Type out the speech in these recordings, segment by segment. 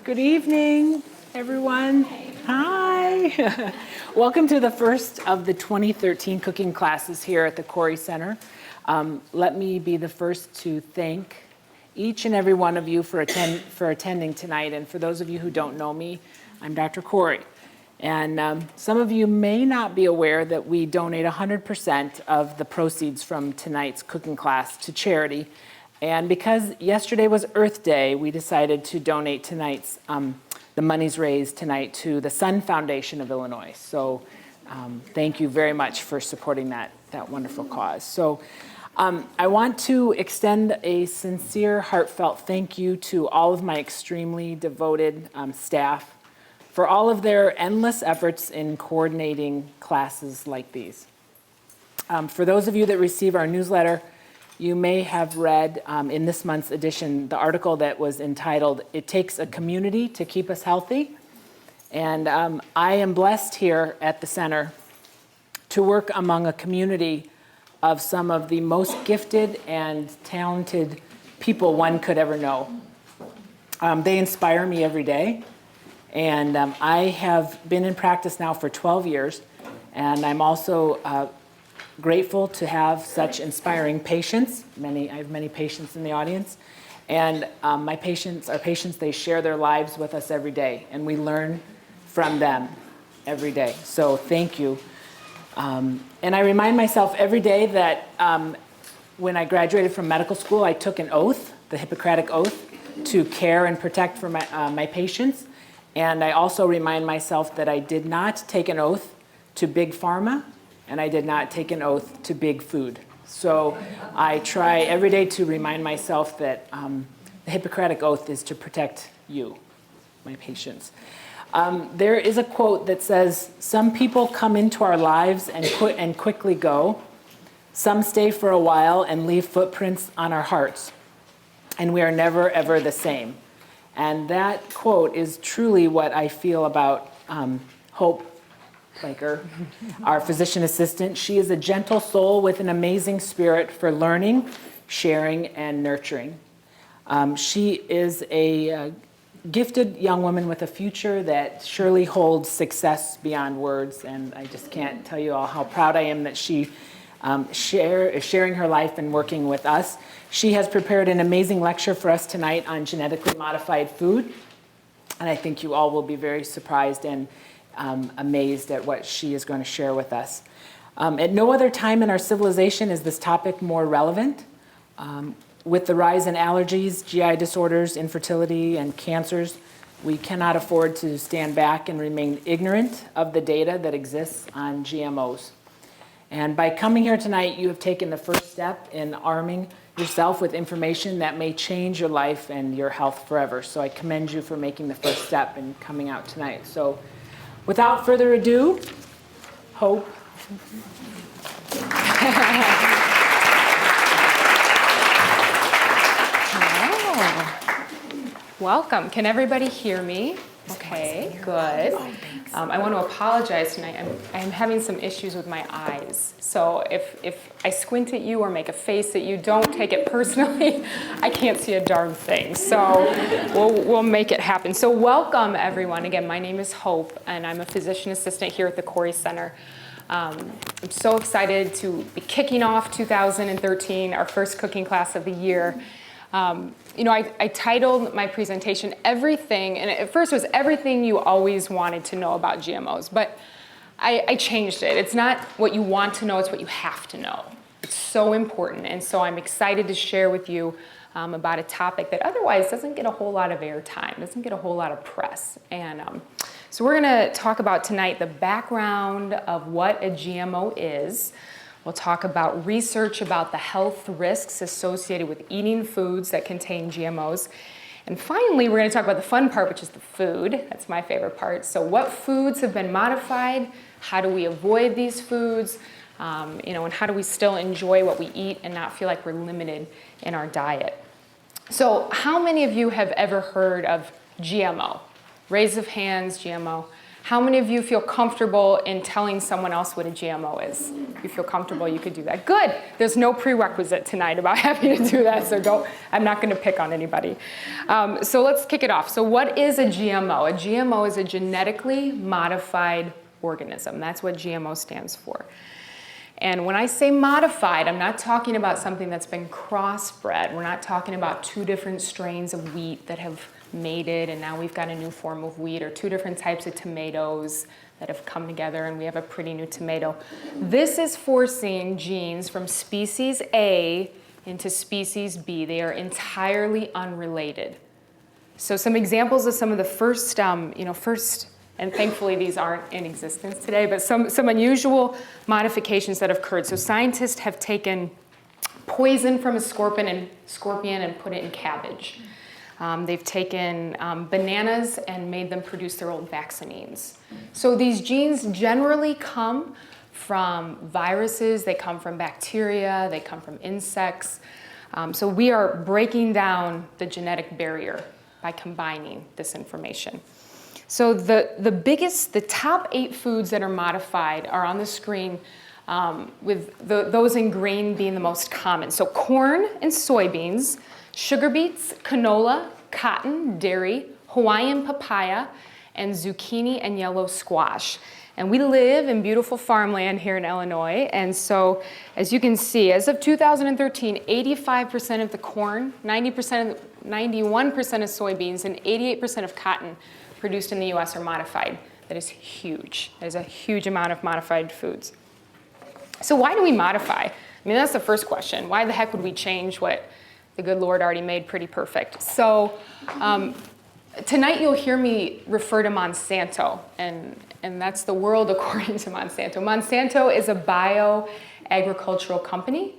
Good evening, everyone. Hi. Welcome to the first of the 2013 cooking classes here at the Couri Center. Let me be the first to thank each and every one of you for attending tonight. And for those of you who don't know me, I'm Dr. Couri. And some of you may not be aware that we donate 100% of the proceeds from tonight's cooking class to charity. And because yesterday was Earth Day, we decided to donate tonight's, the monies raised tonight to the Sun Foundation of Illinois. So thank you very much for supporting that wonderful cause. So I want to extend a sincere, heartfelt thank you to all of my extremely devoted staff for all of their endless efforts in coordinating classes like these. For those of you that receive our newsletter, you may have read in this month's edition the article that was entitled, "It Takes a Community to Keep Us Healthy." And I am blessed here at the center to work among a community of some of the most gifted and talented people one could ever know. They inspire me every day. And I have been in practice now for 12 years. And I'm also grateful to have such inspiring patients. I have many patients in the audience. And our patients, they share their lives with us every day. And we learn from them every day. So thank you. And I remind myself every day that when I graduated from medical school, I took an oath, the Hippocratic Oath, to care and protect for my patients. And I also remind myself that I did not take an oath to Big Pharma, and I did not take an oath to Big Food. So I try every day to remind myself that the Hippocratic Oath is to protect you, my patients. There is a quote that says, "Some people come into our lives and quickly go. Some stay for a while and leave footprints on our hearts. And we are never, ever the same." And that quote is truly what I feel about Hope Placher, our physician assistant. She is a gentle soul with an amazing spirit for learning, sharing, and nurturing. She is a gifted young woman with a future that surely holds success beyond words. And I just can't tell you all how proud I am that she is sharing her life and working with us. She has prepared an amazing lecture for us tonight on genetically modified food. And I think you all will be very surprised and amazed at what she is going to share with us. At no other time in our civilization is this topic more relevant. With the rise in allergies, GI disorders, infertility, and cancers, we cannot afford to stand back and remain ignorant of the data that exists on GMOs. And by coming here tonight, you have taken the first step in arming yourself with information that may change your life and your health forever. So I commend you for making the first step in coming out tonight. So without further ado, Hope. Welcome. Can everybody hear me? Okay, good. I want to apologize tonight. I'm having some issues with my eyes. So if I squint at you or make a face at you, don't take it personally. I can't see a darn thing. So we'll make it happen. So welcome, everyone. Again, my name is Hope, and I'm a physician assistant here at the Couri Center. I'm so excited to be kicking off 2013, our first cooking class of the year. You know, I titled my presentation Everything, and at first it was Everything You Always Wanted to Know About GMOs, but I changed it. It's not what you want to know, it's what you have to know. It's so important, and so I'm excited to share with you about a topic that otherwise doesn't get a whole lot of airtime, doesn't get a whole lot of press. And so we're gonna talk about tonight the background of what a GMO is. We'll talk about research about the health risks associated with eating foods that contain GMOs. And finally, we're going to talk about the fun part, which is the food. That's my favorite part. So what foods have been modified? How do we avoid these foods? You know, and how do we still enjoy what we eat and not feel like we're limited in our diet? So how many of you have ever heard of GMO? Raise of hands, GMO. How many of you feel comfortable in telling someone else what a GMO is? If you feel comfortable, you could do that. Good. There's no prerequisite tonight about having to do that, so I'm not going to pick on anybody. So let's kick it off. So what is a GMO? A GMO is a genetically modified organism. That's what GMO stands for. And when I say modified, I'm not talking about something that's been crossbred. We're not talking about 2 different strains of wheat that have mated and now we've got a new form of wheat, or 2 different types of tomatoes that have come together and we have a pretty new tomato. This is forcing genes from species A into species B. They are entirely unrelated. So some examples of some of the first, and thankfully these aren't in existence today, but some unusual modifications that have occurred. So scientists have taken poison from a scorpion and put it in cabbage. They've taken bananas and made them produce their own vaccines. So these genes generally come from viruses, they come from bacteria, they come from insects. So we are breaking down the genetic barrier by combining this information. So the top 8 foods that are modified are on the screen, with those in green being the most common. So corn and soybeans, sugar beets, canola, cotton, dairy, Hawaiian papaya, and zucchini and yellow squash. And we live in beautiful farmland here in Illinois. And so as you can see, as of 2013, 85% of the corn, 91% of soybeans, and 88% of cotton produced in the US are modified. That is huge. That is a huge amount of modified foods. So why do we modify? I mean, that's the first question. Why the heck would we change what the good Lord already made pretty perfect? So tonight you'll hear me refer to Monsanto, and that's the world according to Monsanto. Monsanto is a bioagricultural company.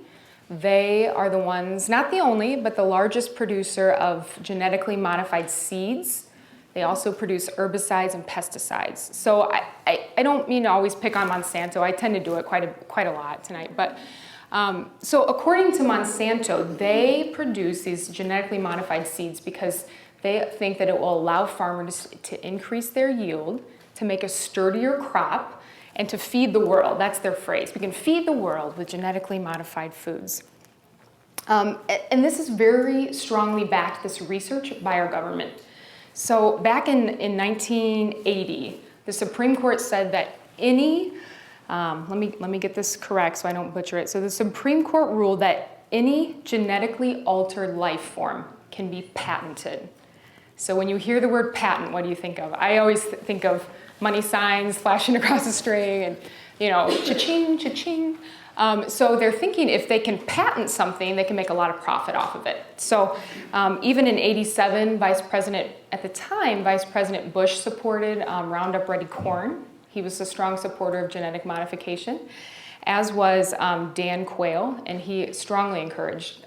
They are the ones, not the only, but the largest producer of genetically modified seeds. They also produce herbicides and pesticides. So I don't mean to always pick on Monsanto. I tend to do it quite a lot tonight. But so according to Monsanto, they produce these genetically modified seeds because they think that it will allow farmers to increase their yield, to make a sturdier crop, and to feed the world. That's their phrase. We can feed the world with genetically modified foods. And this is very strongly backed, this research, by our government. So back in 1980, the Supreme Court said that any, let me get this correct so I don't butcher it. So the Supreme Court ruled that any genetically altered life form can be patented. So when you hear the word patent, what do you think of? I always think of money signs flashing across the string and, cha-ching, cha-ching. So they're thinking if they can patent something, they can make a lot of profit off of it. So even in '87, Vice President Bush supported Roundup Ready corn. He was a strong supporter of genetic modification, as was Dan Quayle, and he strongly encouraged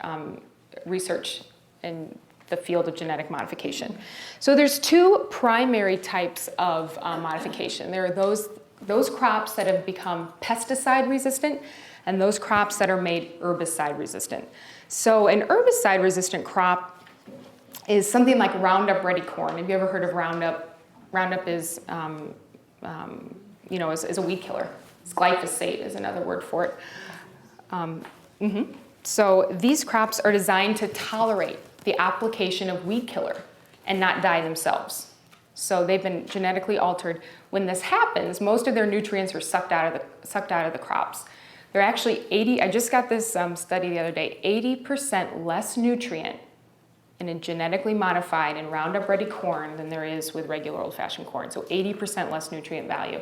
research in the field of genetic modification. So there's 2 primary types of modification. There are those crops that have become pesticide resistant, and those crops that are made herbicide resistant. So an herbicide resistant crop is something like Roundup Ready corn. Have you ever heard of Roundup? Roundup is, is a weed killer. It's glyphosate is another word for it. So these crops are designed to tolerate the application of weed killer and not die themselves. So they've been genetically altered. When this happens, most of their nutrients are sucked out of the crops. They're actually I just got this study the other day, 80% less nutrient in a genetically modified and Roundup Ready corn than there is with regular old-fashioned corn. So 80% less nutrient value.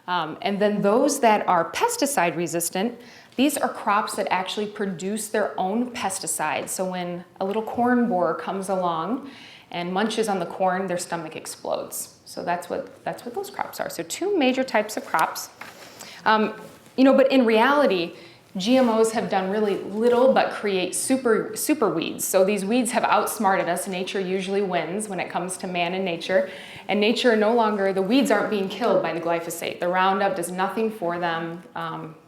And then those that are pesticide resistant, these are crops that actually produce their own pesticides. So when a little corn borer comes along and munches on the corn, their stomach explodes. So that's what those crops are. So 2 major types of crops. But in reality, GMOs have done really little but create super weeds. So these weeds have outsmarted us. Nature usually wins when it comes to man and nature. And nature the weeds aren't being killed by the glyphosate. The Roundup does nothing for them.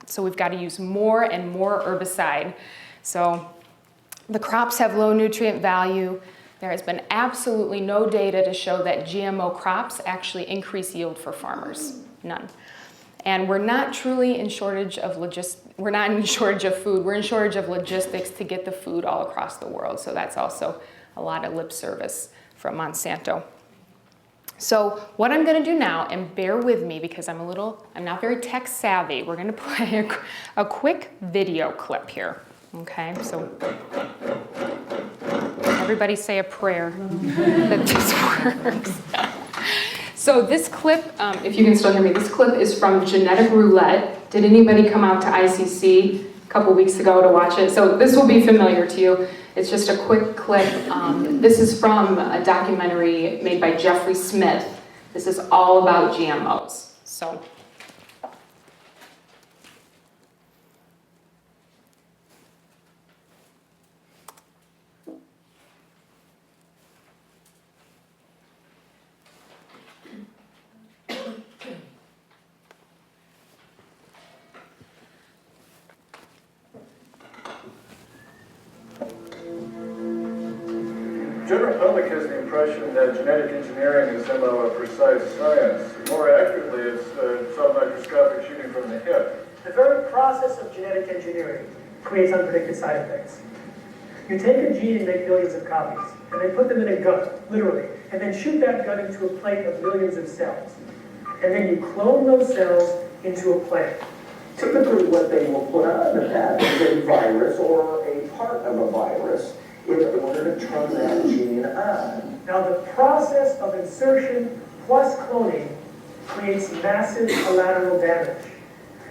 So we've got to use more and more herbicide. So the crops have low nutrient value. There has been absolutely no data to show that GMO crops actually increase yield for farmers. None. And we're not truly in shortage of we're not in shortage of food. We're in shortage of logistics to get the food all across the world. So that's also a lot of lip service from Monsanto. So what I'm going to do now, and bear with me because I'm not very tech savvy. We're going to play a quick video clip here. Okay, so everybody say a prayer that this works. So this clip, if you can still hear me, this clip is from Genetic Roulette. Did anybody come out to ICC a couple weeks ago to watch it? So this will be familiar to you. It's just a quick clip. This is from a documentary made by Jeffrey Smith. This is all about GMOs. So. The general public has the impression that genetic engineering is somehow a precise science. More accurately, it's submicroscopic shooting from the hip. The very process of genetic engineering creates unpredicted side effects. You take a gene and make millions of copies, and then put them in a gut, literally, and then shoot that gut into a plate of millions of cells. And then you clone those cells into a plant. Typically what they will put on the pad is a virus or a part of a virus in order to turn that gene on. Now the process of insertion plus cloning creates massive collateral damage.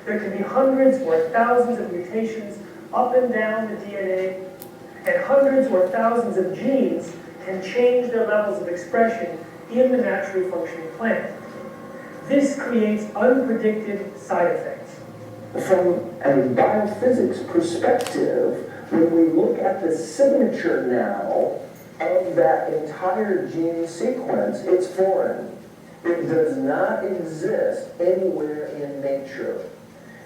There can be hundreds or thousands of mutations up and down the DNA, and hundreds or thousands of genes can change their levels of expression in the naturally functioning plant. This creates unpredicted side effects. From a biophysics perspective, when we look at the signature now of that entire gene sequence, it's foreign. It does not exist anywhere in nature.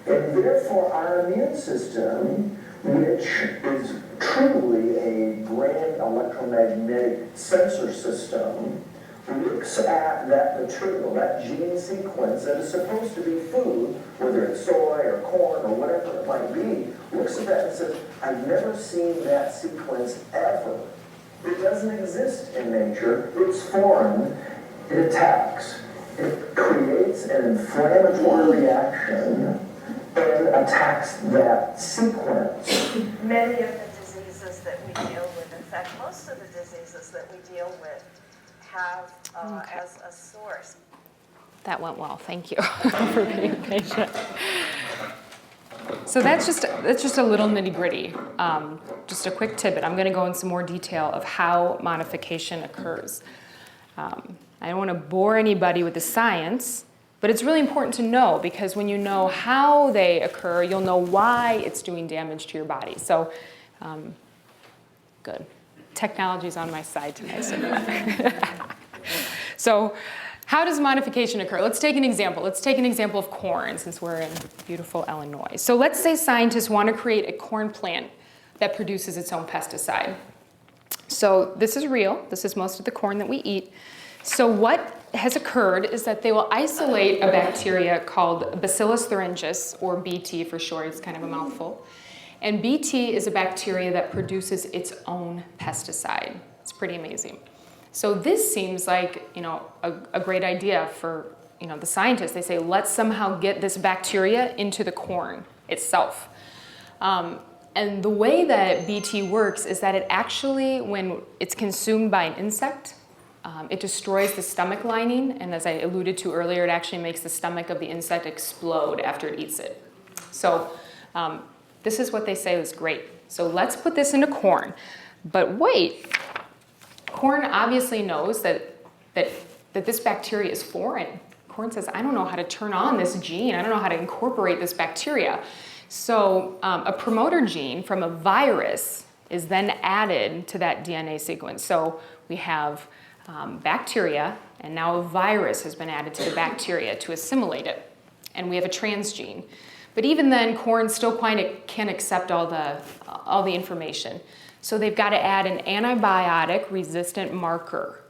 And therefore our immune system, which is truly a grand electromagnetic sensor system, looks at that material, that gene sequence that is supposed to be food, whether it's soy or corn or whatever it might be, looks at that and says, I've never seen that sequence ever. It doesn't exist in nature. It's foreign. It attacks. It creates an inflammatory reaction and attacks that sequence. Many of the diseases that we deal with, in fact, most of the diseases that we deal with have as a source. That went well, thank you for being patient. So that's just a little nitty gritty, just a quick tidbit. I'm gonna go in some more detail of how modification occurs. I don't wanna bore anybody with the science, but it's really important to know because when you know how they occur, you'll know why it's doing damage to your body. So, good. Technology's on my side tonight, so So how does modification occur? Let's take an example. Let's take an example of corn since we're in beautiful Illinois. So let's say scientists want to create a corn plant that produces its own pesticide. So this is real. This is most of the corn that we eat. So what has occurred is that they will isolate a bacteria called BACILLUS thuringiensis, or BT for short. It's kind of a mouthful. And BT is a bacteria that produces its own pesticide. It's pretty amazing. So this seems like, a great idea for, the scientists. They say, let's somehow get this bacteria into the corn itself. And the way that BT works is that it actually, when it's consumed by an insect, it destroys the stomach lining. And as I alluded to earlier, it actually makes the stomach of the insect explode after it eats it. So this is what they say is great. So let's put this into corn. But wait, corn obviously knows that this bacteria is foreign. Corn says, I don't know how to turn on this gene. I don't know how to incorporate this bacteria. So a promoter gene from a virus is then added to that DNA sequence. So we have bacteria, and now a virus has been added to the bacteria to assimilate it. And we have a transgene. But even then, corn still can't accept all the information. So they've got to add an antibiotic-resistant marker.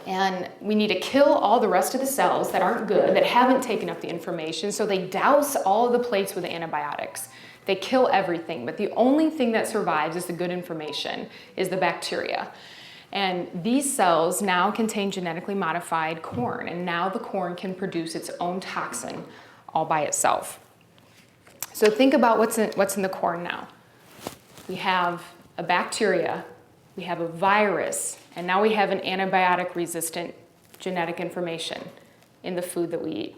And we need to kill all the rest of the cells that aren't good, that haven't taken up the information, so they douse all of the plates with antibiotics. They kill everything, but the only thing that survives is the good information, is the bacteria. And these cells now contain genetically modified corn, and now the corn can produce its own toxin all by itself. So think about what's in the corn now. We have a bacteria, we have a virus, and now we have an antibiotic-resistant genetic information in the food that we eat.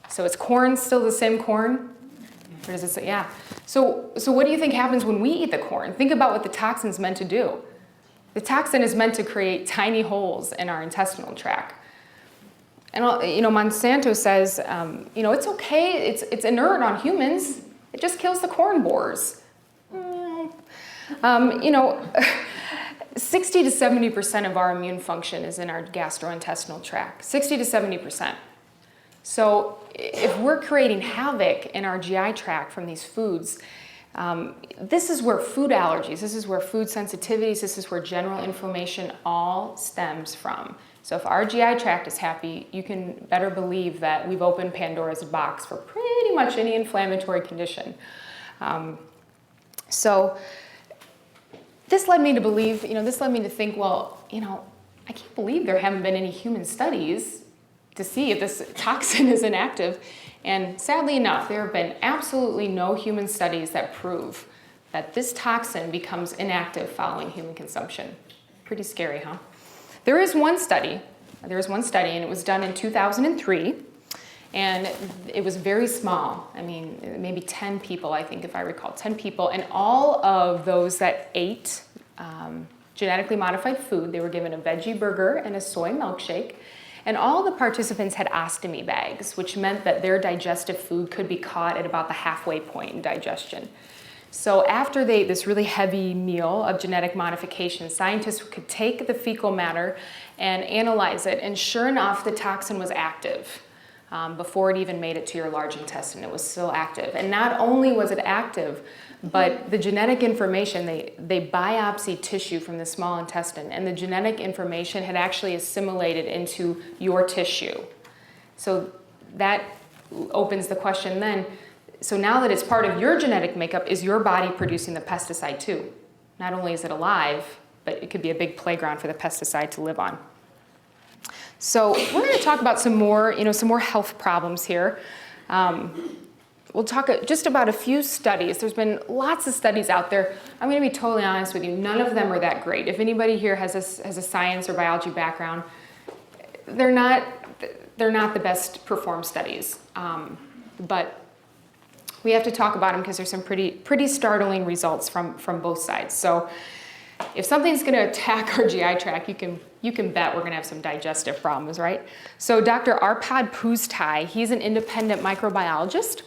So is corn still the same corn? Or does it say, yeah. So what do you think happens when we eat the corn? Think about what the toxin's meant to do. The toxin is meant to create tiny holes in our intestinal tract. And Monsanto says, it's okay, it's inert on humans. It just kills the corn borers. 60 to 70% of our immune function is in our gastrointestinal tract. 60 to 70%. So if we're creating havoc in our GI tract from these foods, this is where food allergies, this is where food sensitivities, this is where general inflammation all stems from. So if our GI tract is happy, you can better believe that we've opened Pandora's box for pretty much any inflammatory condition. So this led me to believe, this led me to think, well, I can't believe there haven't been any human studies to see if this toxin is inactive. And sadly enough, there have been absolutely no human studies that prove that this toxin becomes inactive following human consumption. Pretty scary, huh? There is one study, and it was done in 2003, and it was very small. I mean, maybe 10 people, I think, if I recall, 10 people, and all of those that ate genetically modified food, they were given a veggie burger and a soy milkshake, and all the participants had ostomy bags, which meant that their digestive food could be caught at about the halfway point in digestion. So after they ate this really heavy meal of genetic modification, scientists could take the fecal matter and analyze it, and sure enough, the toxin was active. Before it even made it to your large intestine, it was still active. And not only was it active, but the genetic information, they biopsied tissue from the small intestine, and the genetic information had actually assimilated into your tissue. So that opens the question then, so now that it's part of your genetic makeup, is your body producing the pesticide too? Not only is it alive, but it could be a big playground for the pesticide to live on. So we're going to talk about some more health problems here. We'll talk just about a few studies. There's been lots of studies out there. I'm going to be totally honest with you. None of them are that great. If anybody here has a science or biology background, they're not the best performed studies. But we have to talk about them because there's some pretty startling results from both sides. So if something's going to attack our GI tract, you can bet we're going to have some digestive problems, right? So Dr. Arpad Pustai, he's an independent microbiologist,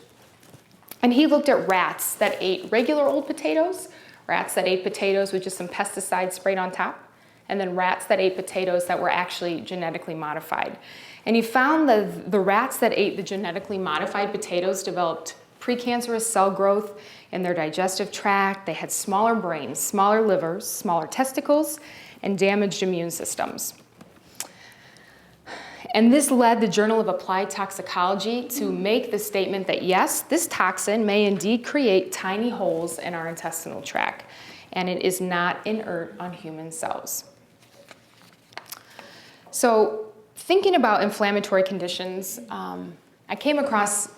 and he looked at rats that ate regular old potatoes, rats that ate potatoes with just some pesticide sprayed on top, and then rats that ate potatoes that were actually genetically modified. And he found that the rats that ate the genetically modified potatoes developed precancerous cell growth in their digestive tract. They had smaller brains, smaller livers, smaller testicles, and damaged immune systems. And this led the Journal of Applied Toxicology to make the statement that yes, this toxin may indeed create tiny holes in our intestinal tract, and it is not inert on human cells. So thinking about inflammatory conditions, I came across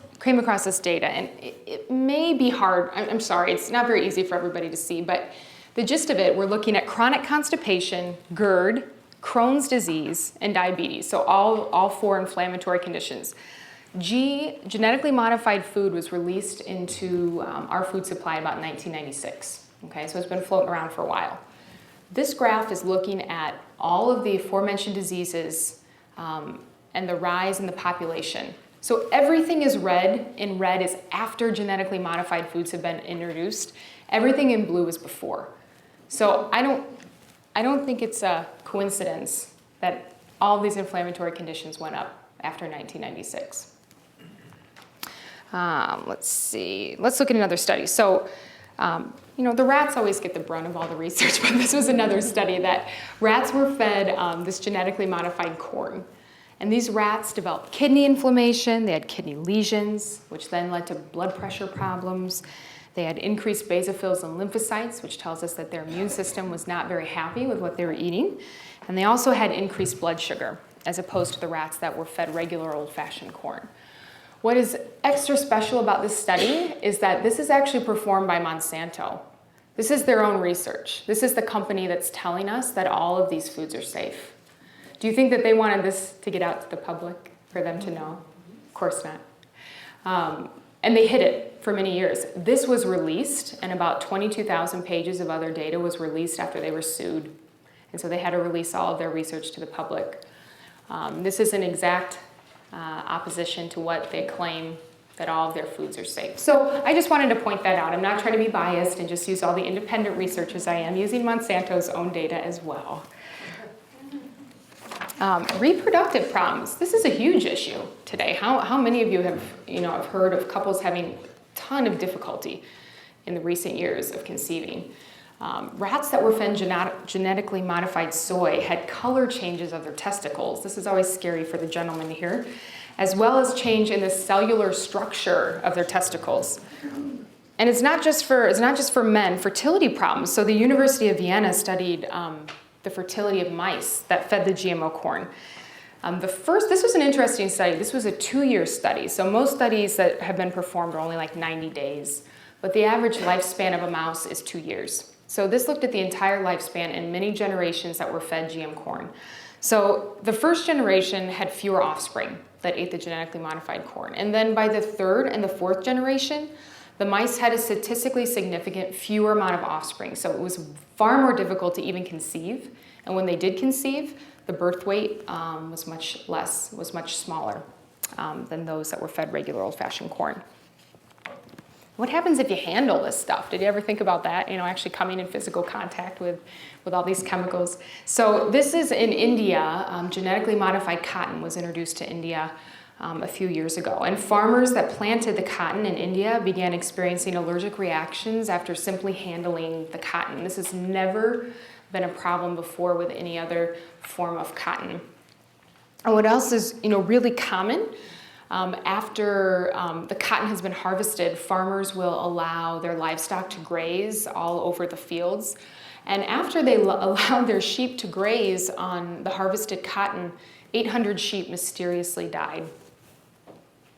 this data, and it may be hard. I'm sorry, it's not very easy for everybody to see, but the gist of it, we're looking at chronic constipation, GERD, Crohn's disease, and diabetes, so all four inflammatory conditions. Genetically modified food was released into our food supply about 1996, okay, so it's been floating around for a while. This graph is looking at all of the aforementioned diseases and the rise in the population. So everything is red. In red is after genetically modified foods have been introduced. Everything in blue is before. So I don't think it's a coincidence that all of these inflammatory conditions went up after 1996. Let's see. Let's look at another study. So You know, the rats always get the brunt of all the research, but this was another study that rats were fed this genetically modified corn. And these rats developed kidney inflammation, they had kidney lesions, which then led to blood pressure problems. They had increased basophils and lymphocytes, which tells us that their immune system was not very happy with what they were eating. And they also had increased blood sugar, as opposed to the rats that were fed regular old-fashioned corn. What is extra special about this study is that this is actually performed by Monsanto. This is their own research. This is the company that's telling us that all of these foods are safe. Do you think that they wanted this to get out to the public, for them to know? Of course not. And they hid it for many years. This was released, and about 22,000 pages of other data was released after they were sued. And so they had to release all of their research to the public. This is an exact opposition to what they claim, that all of their foods are safe. So I just wanted to point that out. I'm not trying to be biased and just use all the independent research, as I am using Monsanto's own data as well. Reproductive problems. This is a huge issue today. How many of you have heard of couples having a ton of difficulty in the recent years of conceiving? Rats that were fed genetically modified soy had color changes of their testicles. This is always scary for the gentleman here, as well as change in the cellular structure of their testicles. And it's not just for men, fertility problems. So the University of Vienna studied the fertility of mice that fed the GMO corn. This was an interesting study. This was a 2-year study. So most studies that have been performed are only like 90 days, but the average lifespan of a mouse is 2 years. So this looked at the entire lifespan in many generations that were fed GM corn. So the first generation had fewer offspring that ate the genetically modified corn. And then by the third and the fourth generation, the mice had a statistically significant fewer amount of offspring. So it was far more difficult to even conceive. And when they did conceive, the birth weight was much smaller than those that were fed regular old-fashioned corn. What happens if you handle this stuff? Did you ever think about that? Actually coming in physical contact with all these chemicals. So this is in India. Genetically modified cotton was introduced to India a few years ago. And farmers that planted the cotton in India began experiencing allergic reactions after simply handling the cotton. This has never been a problem before with any other form of cotton. And what else is really common? After the cotton has been harvested, farmers will allow their livestock to graze all over the fields. And after they allowed their sheep to graze on the harvested cotton, 800 sheep mysteriously died.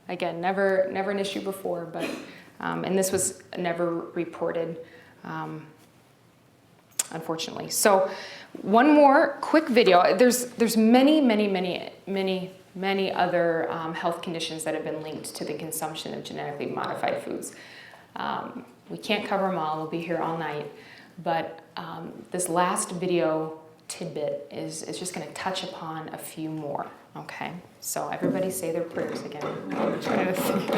Again, never an issue before, but and this was never reported, unfortunately. So one more quick video. There's many other health conditions that have been linked to the consumption of genetically modified foods. We can't cover them all. We'll be here all night. But this last video tidbit is just going to touch upon a few more. Okay? So everybody say their prayers again. I'm trying to think.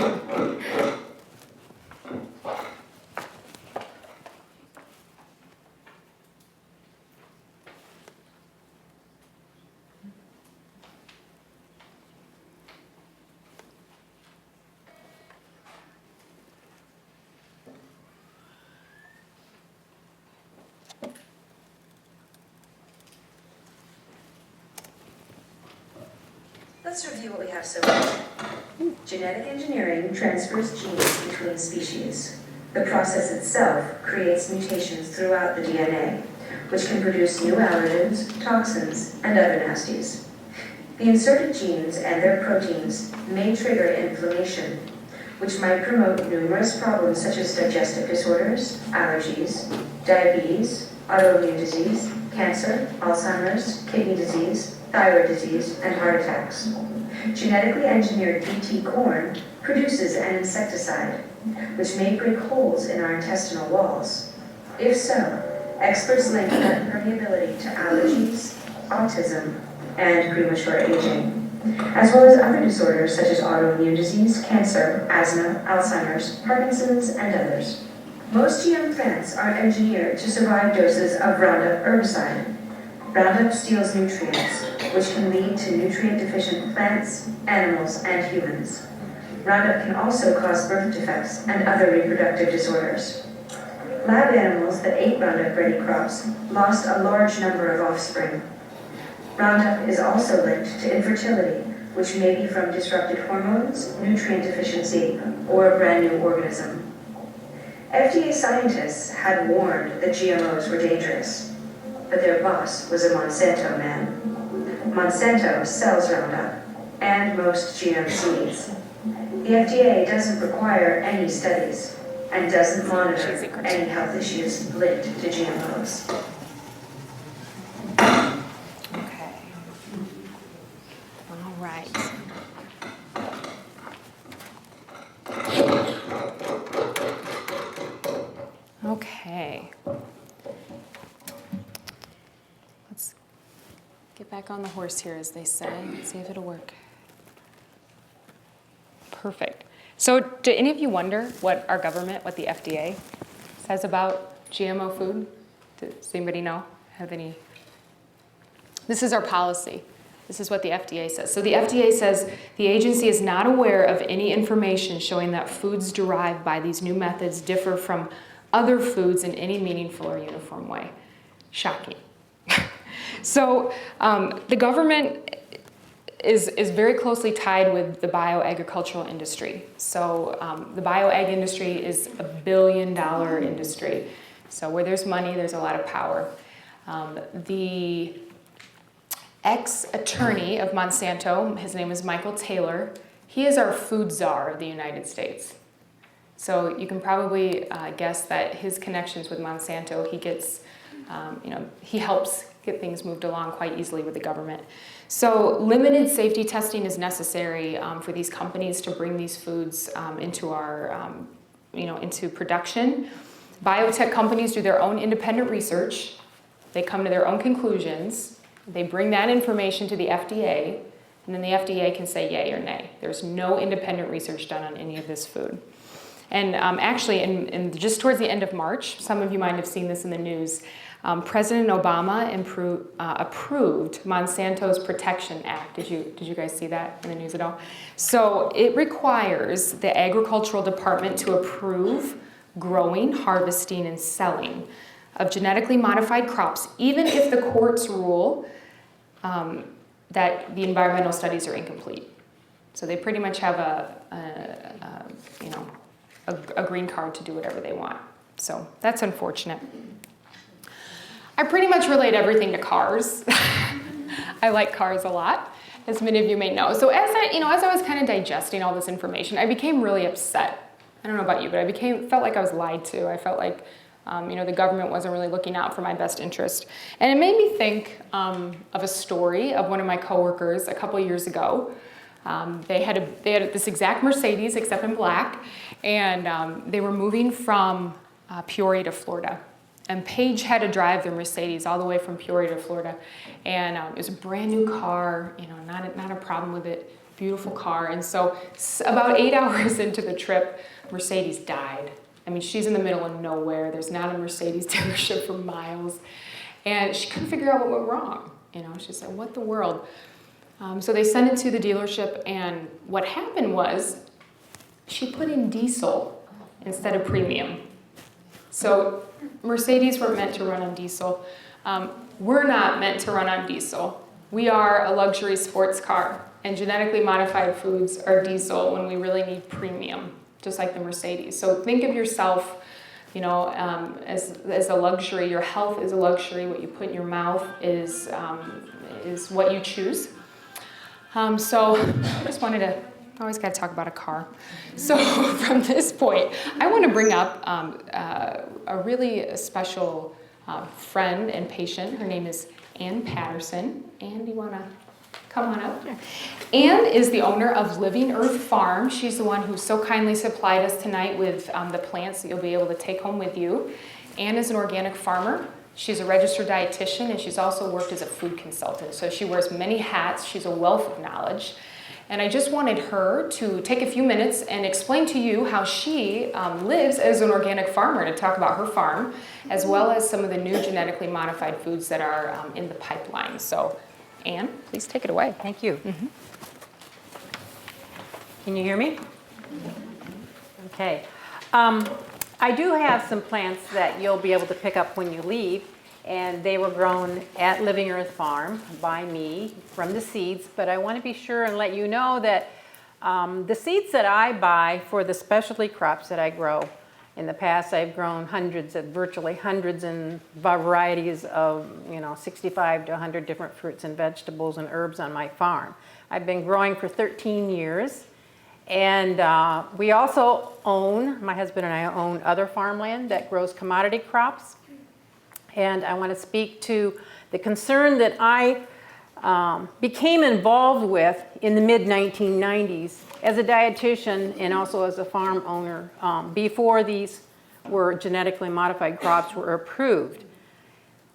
Let's review what we have so far. Genetic engineering transfers genes between species. The process itself creates mutations throughout the DNA, which can produce new allergens, toxins, and other nasties. The inserted genes and their proteins may trigger inflammation, which might promote numerous problems such as digestive disorders, allergies, diabetes, autoimmune disease, cancer, Alzheimer's, kidney disease, thyroid disease, and heart attacks. Genetically engineered BT corn produces an insecticide, which may break holes in our intestinal walls. If so, experts link that permeability to allergies, autism, and premature aging, as well as other disorders such as autoimmune disease, cancer, asthma, Alzheimer's, Parkinson's, and others. Most GM plants are engineered to survive doses of Roundup herbicide. Roundup steals nutrients, which can lead to nutrient-deficient plants, animals, and humans. Roundup can also cause birth defects and other reproductive disorders. Lab animals that ate Roundup-ready crops lost a large number of offspring. Roundup is also linked to infertility, which may be from disrupted hormones, nutrient deficiency, or a brand new organism. FDA scientists had warned that GMOs were dangerous, but their boss was a Monsanto man. Monsanto sells Roundup and most GM seeds. The FDA doesn't require any studies and doesn't monitor any health issues linked to GMOs. Okay. All right. Okay. Let's get back on the horse here, as they say. Let's see if it'll work. Perfect. So do any of you wonder what our government, what the FDA says about GMO food? Does anybody know? Have any? This is our policy. This is what the FDA says. So the FDA says the agency is not aware of any information showing that foods derived by these new methods differ from other foods in any meaningful or uniform way. Shocking. So the government is very closely tied with the bioagricultural industry. So the bioag industry is $1 billion industry. So where there's money, there's a lot of power. The ex-attorney of Monsanto, his name is Michael Taylor, he is our food czar of the United States. So you can probably guess that his connections with Monsanto, he gets, he helps get things moved along quite easily with the government. So limited safety testing is necessary for these companies to bring these foods into our, into production. Biotech companies do their own independent research. They come to their own conclusions. They bring that information to the FDA, and then the FDA can say yay or nay. There's no independent research done on any of this food. And actually, in just towards the end of March, some of you might have seen this in the news, President Obama approved Monsanto's Protection Act. Did you guys see that in the news at all? So it requires the Agricultural Department to approve growing, harvesting, and selling of genetically modified crops, even if the courts rule that the environmental studies are incomplete. So they pretty much have a green card to do whatever they want. So that's unfortunate. I pretty much relate everything to cars. I like cars a lot, as many of you may know. So as I was kind of digesting all this information, I became really upset. I don't know about you, but felt like I was lied to. I felt like the government wasn't really looking out for my best interest. And it made me think of a story of one of my coworkers a couple years ago. They had this exact Mercedes, except in black, and they were moving from Peoria to Florida. And Paige had to drive their Mercedes all the way from Peoria to Florida. And it was a brand new car, not a problem with it, beautiful car. And so about 8 hours into the trip, Mercedes died. I mean, she's in the middle of nowhere. There's not a Mercedes dealership for miles. And she couldn't figure out what went wrong. She said, what the world? So they sent it to the dealership, and what happened was she put in diesel instead of premium. So Mercedes were meant to run on diesel. We're not meant to run on diesel. We are a luxury sports car, and genetically modified foods are diesel when we really need premium, just like the Mercedes. So think of yourself, as a luxury. Your health is a luxury. What you put in your mouth is what you choose. So I just wanted to, always got to talk about a car. So from this point, I want to bring up a really special friend and patient. Her name is Ann Patterson. Ann, do you want to come on up? Ann is the owner of Living Earth Farm. She's the one who so kindly supplied us tonight with the plants that you'll be able to take home with you. Ann is an organic farmer. She's a registered dietitian, and she's also worked as a food consultant. So she wears many hats. She's a wealth of knowledge. And I just wanted her to take a few minutes and explain to you how she lives as an organic farmer, to talk about her farm, as well as some of the new genetically modified foods that are in the pipeline. So Ann, please take it away. Thank you. Can you hear me? Okay. I do have some plants that you'll be able to pick up when you leave, and they were grown at Living Earth Farm by me from the seeds, but I want to be sure and let you know that the seeds that I buy for the specialty crops that I grow, in the past I've grown virtually hundreds and varieties of 65 to 100 different fruits and vegetables and herbs on my farm. I've been growing for 13 years. And we also own, my husband and I own other farmland that grows commodity crops. And I want to speak to the concern that I became involved with in the mid-1990s as a dietitian and also as a farm owner before these genetically modified crops were approved.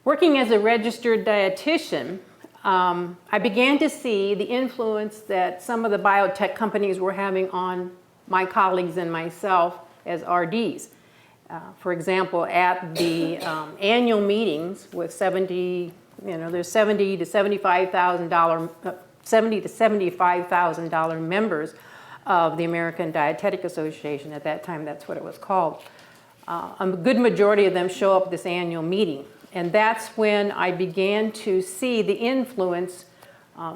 Working as a registered dietitian, I began to see the influence that some of the biotech companies were having on my colleagues and myself as RDs. For example, at the annual meetings with there's $70,000 to $75,000 members of the American Dietetic Association. At that time, that's what it was called. A good majority of them show up at this annual meeting. And that's when I began to see the influence.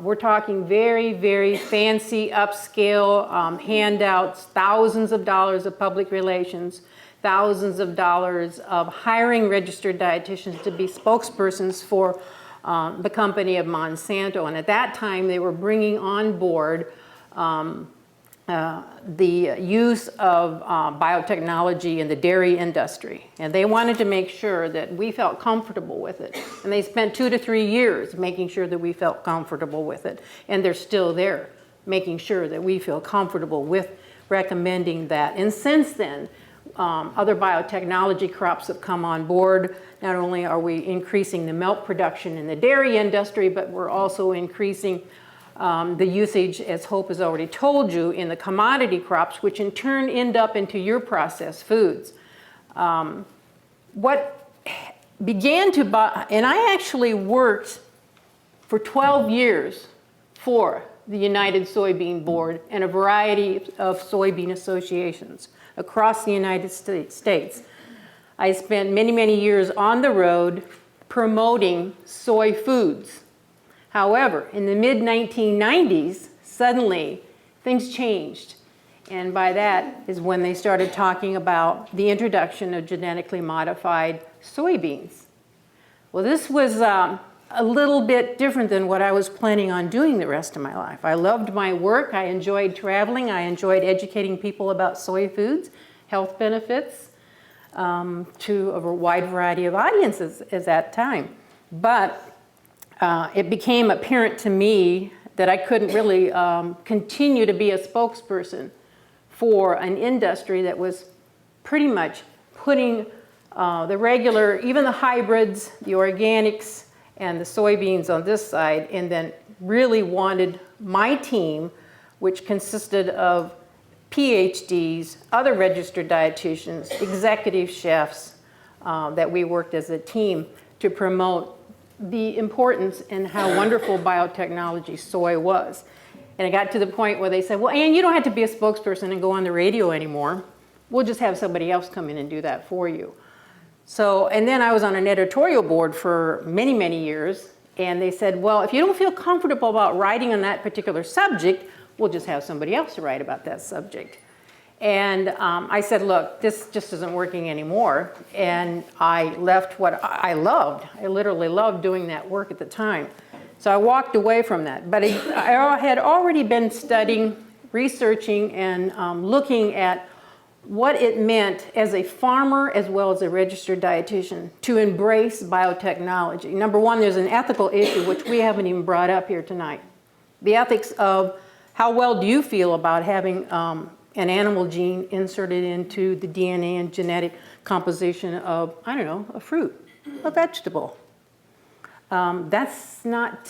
We're talking very, very fancy, upscale handouts, thousands of dollars of public relations, thousands of dollars of hiring registered dietitians to be spokespersons for the company of Monsanto. And at that time, they were bringing on board the use of biotechnology in the dairy industry. And they wanted to make sure that we felt comfortable with it. And they spent 2 to 3 years making sure that we felt comfortable with it. And they're still there, making sure that we feel comfortable with recommending that. And since then, other biotechnology crops have come on board. Not only are we increasing the milk production in the dairy industry, but we're also increasing the usage, as Hope has already told you, in the commodity crops, which in turn end up into your processed foods. What began to and I actually worked for 12 years for the United Soybean Board and a variety of soybean associations across the United States. I spent many, many years on the road promoting soy foods. However, in the mid-1990s, suddenly things changed. And by that is when they started talking about the introduction of genetically modified soybeans. Well, this was a little bit different than what I was planning on doing the rest of my life. I loved my work. I enjoyed traveling. I enjoyed educating people about soy foods, health benefits, to a wide variety of audiences at that time. But it became apparent to me that I couldn't really continue to be a spokesperson for an industry that was pretty much putting the regular, even the hybrids, the organics, and the soybeans on this side, and then really wanted my team, which consisted of PhDs, other registered dietitians, executive chefs, that we worked as a team to promote the importance and how wonderful biotechnology soy was. And it got to the point where they said, well, Ann, you don't have to be a spokesperson and go on the radio anymore. We'll just have somebody else come in and do that for you. So, and then I was on an editorial board for many, many years. And they said, well, if you don't feel comfortable about writing on that particular subject, we'll just have somebody else to write about that subject. And I said, look, this just isn't working anymore. And I left what I loved. I literally loved doing that work at the time. So I walked away from that. But I had already been studying, researching, and looking at what it meant as a farmer as well as a registered dietitian to embrace biotechnology. Number one, there's an ethical issue, which we haven't even brought up here tonight. The ethics of how well do you feel about having an animal gene inserted into the DNA and genetic composition of, I don't know, a fruit, a vegetable. That's not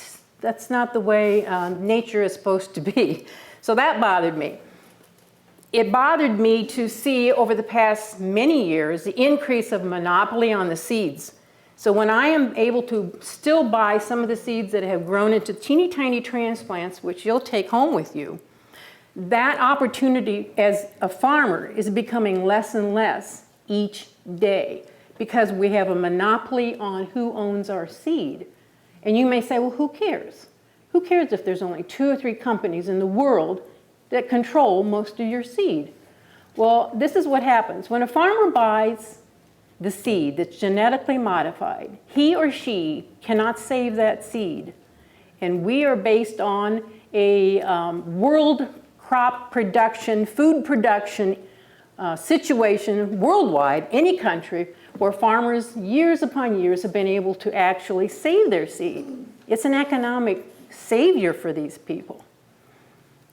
the way nature is supposed to be. So that bothered me. It bothered me to see over the past many years the increase of monopoly on the seeds. So when I am able to still buy some of the seeds that have grown into teeny tiny transplants, which you'll take home with you, that opportunity as a farmer is becoming less and less each day because we have a monopoly on who owns our seed. And you may say, well, who cares? Who cares if there's only 2 or 3 companies in the world that control most of your seed? Well, this is what happens. When a farmer buys the seed that's genetically modified, he or she cannot save that seed. And we are based on a world crop production, food production situation worldwide, any country, where farmers years upon years have been able to actually save their seed. It's an economic savior for these people.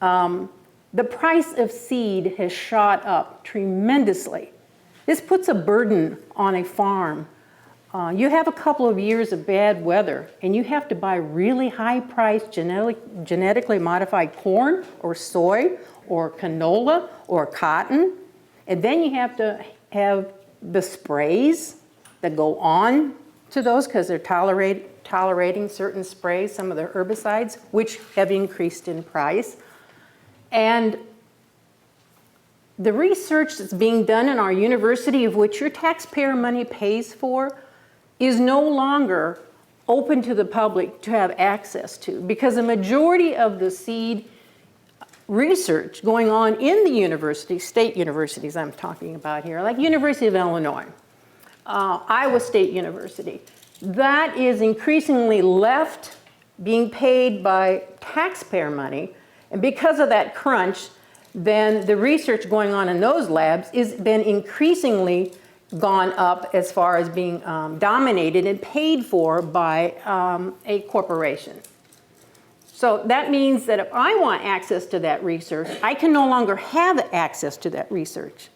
The price of seed has shot up tremendously. This puts a burden on a farm. You have a couple of years of bad weather and you have to buy really high-priced genetically modified corn or soy or canola or cotton. And then you have to have the sprays that go on to those because they're tolerating certain sprays, some of the herbicides, which have increased in price. And the research that's being done in our university, of which your taxpayer money pays for, is no longer open to the public to have access to, because the majority of the seed research going on in the university, state universities I'm talking about here, like University of Illinois, Iowa State University, that is increasingly left being paid by taxpayer money. And because of that crunch, then the research going on in those labs has been increasingly gone up as far as being dominated and paid for by a corporation. So that means that if I want access to that research, I can no longer have access to that research.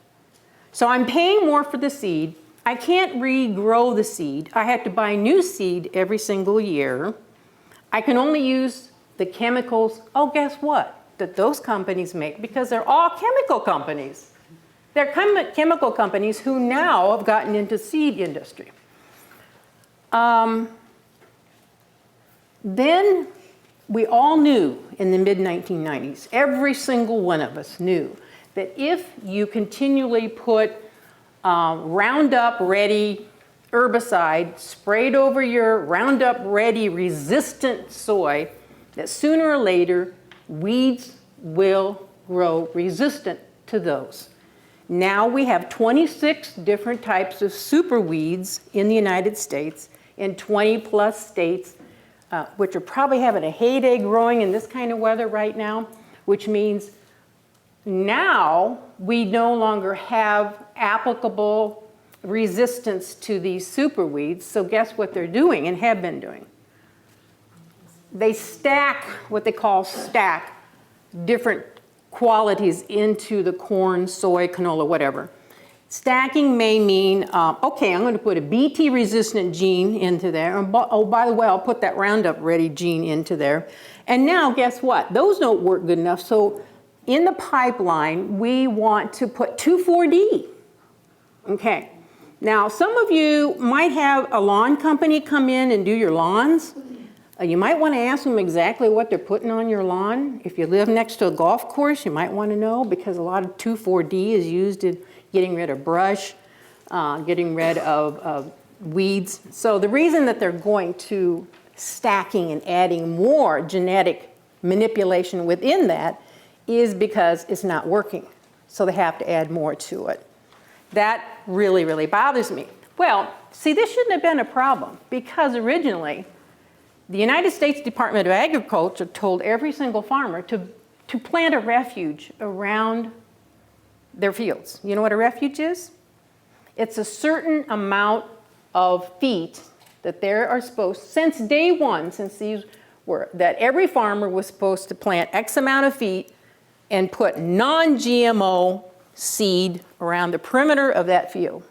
So I'm paying more for the seed. I can't regrow the seed. I have to buy new seed every single year. I can only use the chemicals, oh, guess what, that those companies make, because they're all chemical companies. They're chemical companies who now have gotten into seed industry. Then we all knew in the mid-1990s, every single one of us knew that if you continually put Roundup Ready herbicide sprayed over your Roundup Ready resistant soy, that sooner or later weeds will grow resistant to those. Now we have 26 different types of super weeds in the United States in 20 plus states, which are probably having a heyday growing in this kind of weather right now, which means now we no longer have applicable resistance to these super weeds. So guess what they're doing and have been doing? They stack, what they call stack, different qualities into the corn, soy, canola, whatever. Stacking may mean, okay, I'm going to put a BT resistant gene into there. Oh, by the way, I'll put that Roundup Ready gene into there. And now guess what? Those don't work good enough. So in the pipeline, we want to put 2,4-D. Okay. Now, some of you might have a lawn company come in and do your lawns. You might want to ask them exactly what they're putting on your lawn. If you live next to a golf course, you might want to know, because a lot of 2,4-D is used in getting rid of brush, getting rid of weeds. So the reason that they're going to stacking and adding more genetic manipulation within that is because it's not working. So they have to add more to it. That really, really bothers me. Well, see, this shouldn't have been a problem, because originally the United States Department of Agriculture told every single farmer to plant a refuge around their fields. You know what a refuge is? It's a certain amount of feet that they are supposed, since day one, since these were, that every farmer was supposed to plant X amount of feet and put non-GMO seed around the perimeter of that field.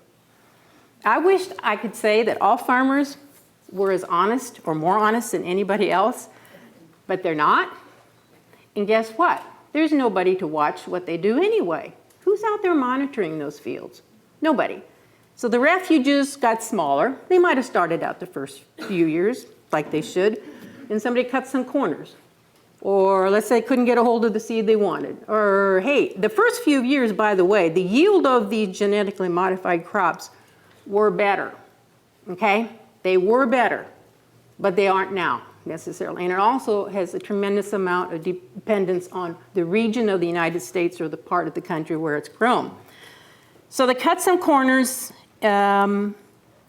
I wish I could say that all farmers were as honest or more honest than anybody else, but they're not. And guess what? There's nobody to watch what they do anyway. Who's out there monitoring those fields? Nobody. So the refuges got smaller. They might have started out the first few years like they should, and somebody cut some corners. or let's say couldn't get a hold of the seed they wanted, or hey, the first few years, by the way, the yield of these genetically modified crops were better, okay? They were better, but they aren't now necessarily. And it also has a tremendous amount of dependence on the region of the United States or the part of the country where it's grown. So they cut some corners, and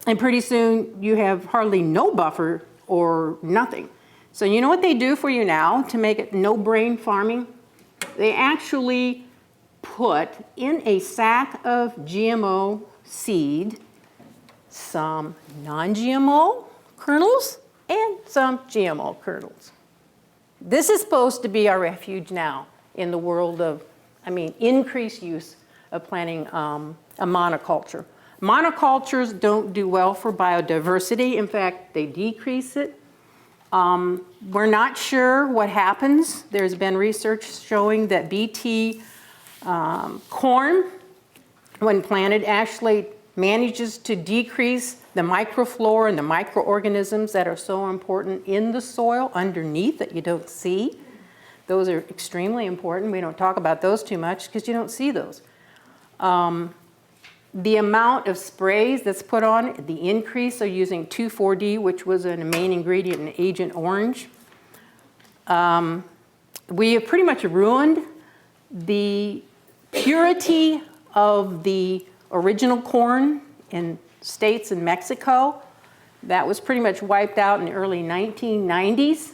pretty soon you have hardly no buffer or nothing. So you know what they do for you now to make it no-brain farming? They actually put in a sack of GMO seed some non-GMO kernels and some GMO kernels. This is supposed to be our refuge now in the world of, increased use of planting a monoculture. Monocultures don't do well for biodiversity. In fact, they decrease it. We're not sure what happens. There's been research showing that BT corn, when planted, actually manages to decrease the microflora and the microorganisms that are so important in the soil underneath that you don't see. Those are extremely important. We don't talk about those too much because you don't see those. The amount of sprays that's put on, the increase of using 2,4-D, which was a main ingredient in Agent Orange. We have pretty much ruined the purity of the original corn in states in Mexico. That was pretty much wiped out in the early 1990s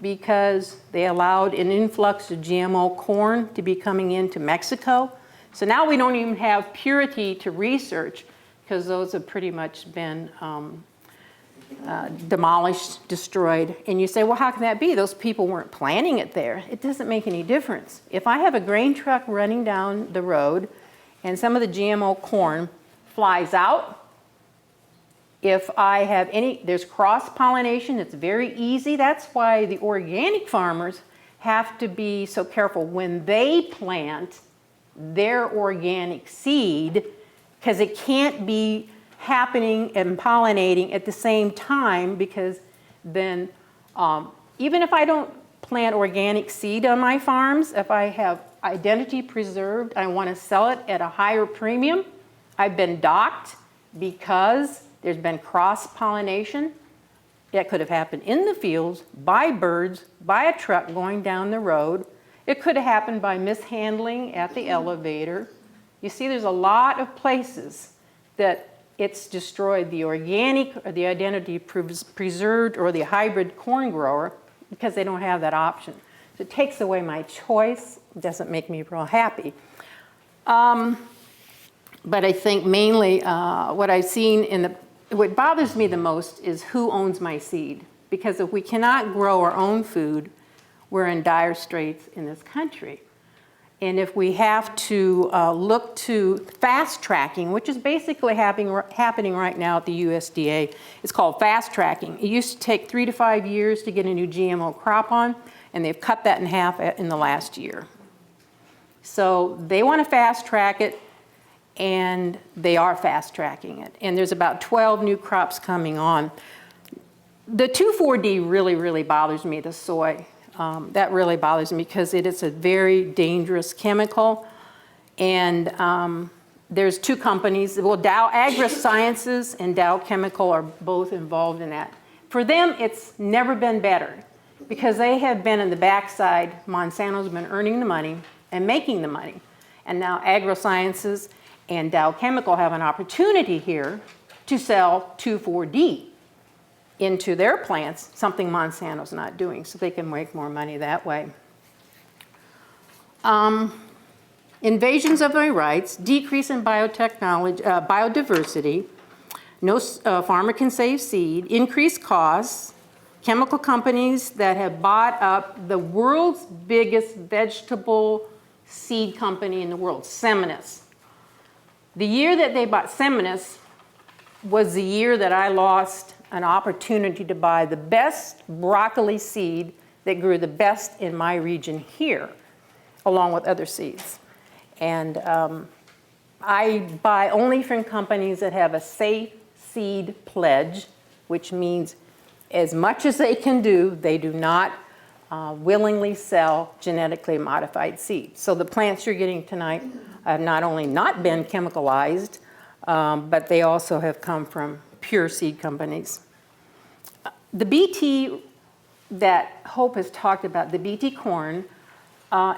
because they allowed an influx of GMO corn to be coming into Mexico. So now we don't even have purity to research because those have pretty much been demolished, destroyed. And you say, well, how can that be? Those people weren't planting it there. It doesn't make any difference. If I have a grain truck running down the road and some of the GMO corn flies out, if I have there's cross-pollination, it's very easy. That's why the organic farmers have to be so careful when they plant their organic seed, because it can't be happening and pollinating at the same time, because then even if I don't plant organic seed on my farms, if I have identity preserved, I want to sell it at a higher premium, I've been docked because there's been cross-pollination. That could have happened in the fields, by birds, by a truck going down the road. It could have happened by mishandling at the elevator. You see, there's a lot of places that it's destroyed the organic or the identity preserved or the hybrid corn grower because they don't have that option. So it takes away my choice. It doesn't make me real happy. But I think mainly what I've seen what bothers me the most is who owns my seed. Because if we cannot grow our own food, we're in dire straits in this country. And if we have to look to fast tracking, which is basically happening right now at the USDA, it's called fast tracking. It used to take 3 to 5 years to get a new GMO crop on, and they've cut that in half in the last year. So they want to fast track it, and they are fast tracking it. And there's about 12 new crops coming on. The 2,4-D really, really bothers me, the soy. That really bothers me because it is a very dangerous chemical. And there's two companies, well, Dow AgroSciences and Dow Chemical are both involved in that. For them, it's never been better because they have been in the backside. Monsanto's been earning the money and making the money. And now AgroSciences and Dow Chemical have an opportunity here to sell 2,4-D into their plants, something Monsanto's not doing, so they can make more money that way. Invasions of my rights, decrease in biotechnology, biodiversity, no farmer can save seed, increased costs, chemical companies that have bought up the world's biggest vegetable seed company in the world, Seminis. The year that they bought Seminis was the year that I lost an opportunity to buy the best broccoli seed that grew the best in my region here, along with other seeds. And I buy only from companies that have a safe seed pledge, which means as much as they can do, they do not willingly sell genetically modified seeds. So the plants you're getting tonight have not only not been chemicalized, but they also have come from pure seed companies. The BT that Hope has talked about, the BT corn,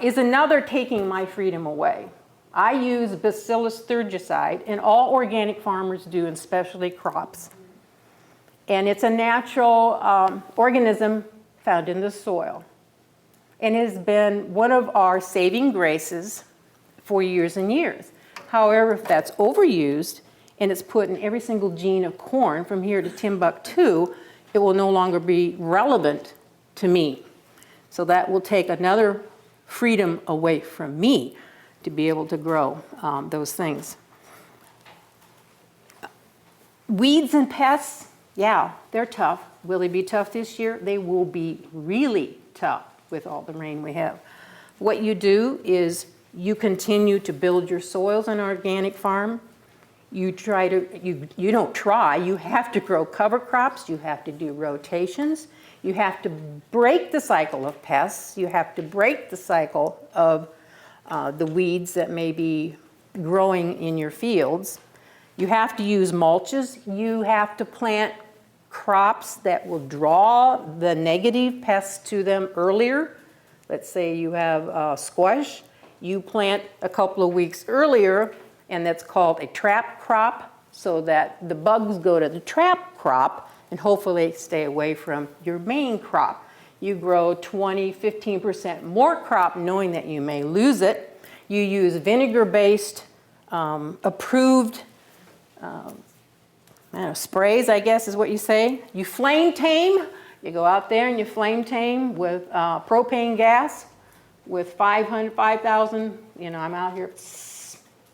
is another taking my freedom away. I use BACILLUS thurgicide, and all organic farmers do in specialty crops. And it's a natural organism found in the soil. And has been one of our saving graces for years and years. However, if that's overused and it's put in every single gene of corn from here to Timbuktu, it will no longer be relevant to me. So that will take another freedom away from me to be able to grow those things. Weeds and pests, yeah, they're tough. Will they be tough this year? They will be really tough with all the rain we have. What you do is you continue to build your soils on an organic farm. You don't try, you have to grow cover crops, you have to do rotations, you have to break the cycle of pests, you have to break the cycle of the weeds that may be growing in your fields. You have to use mulches, you have to plant crops that will draw the negative pests to them earlier. Let's say you have squash, you plant a couple of weeks earlier, and that's called a trap crop, so that the bugs go to the trap crop and hopefully stay away from your main crop. You grow 20, 15% more crop knowing that you may lose it. You use vinegar-based approved sprays, I guess is what you say. You flame tame. You go out there and you flame tame with propane gas with 5,000, I'm out here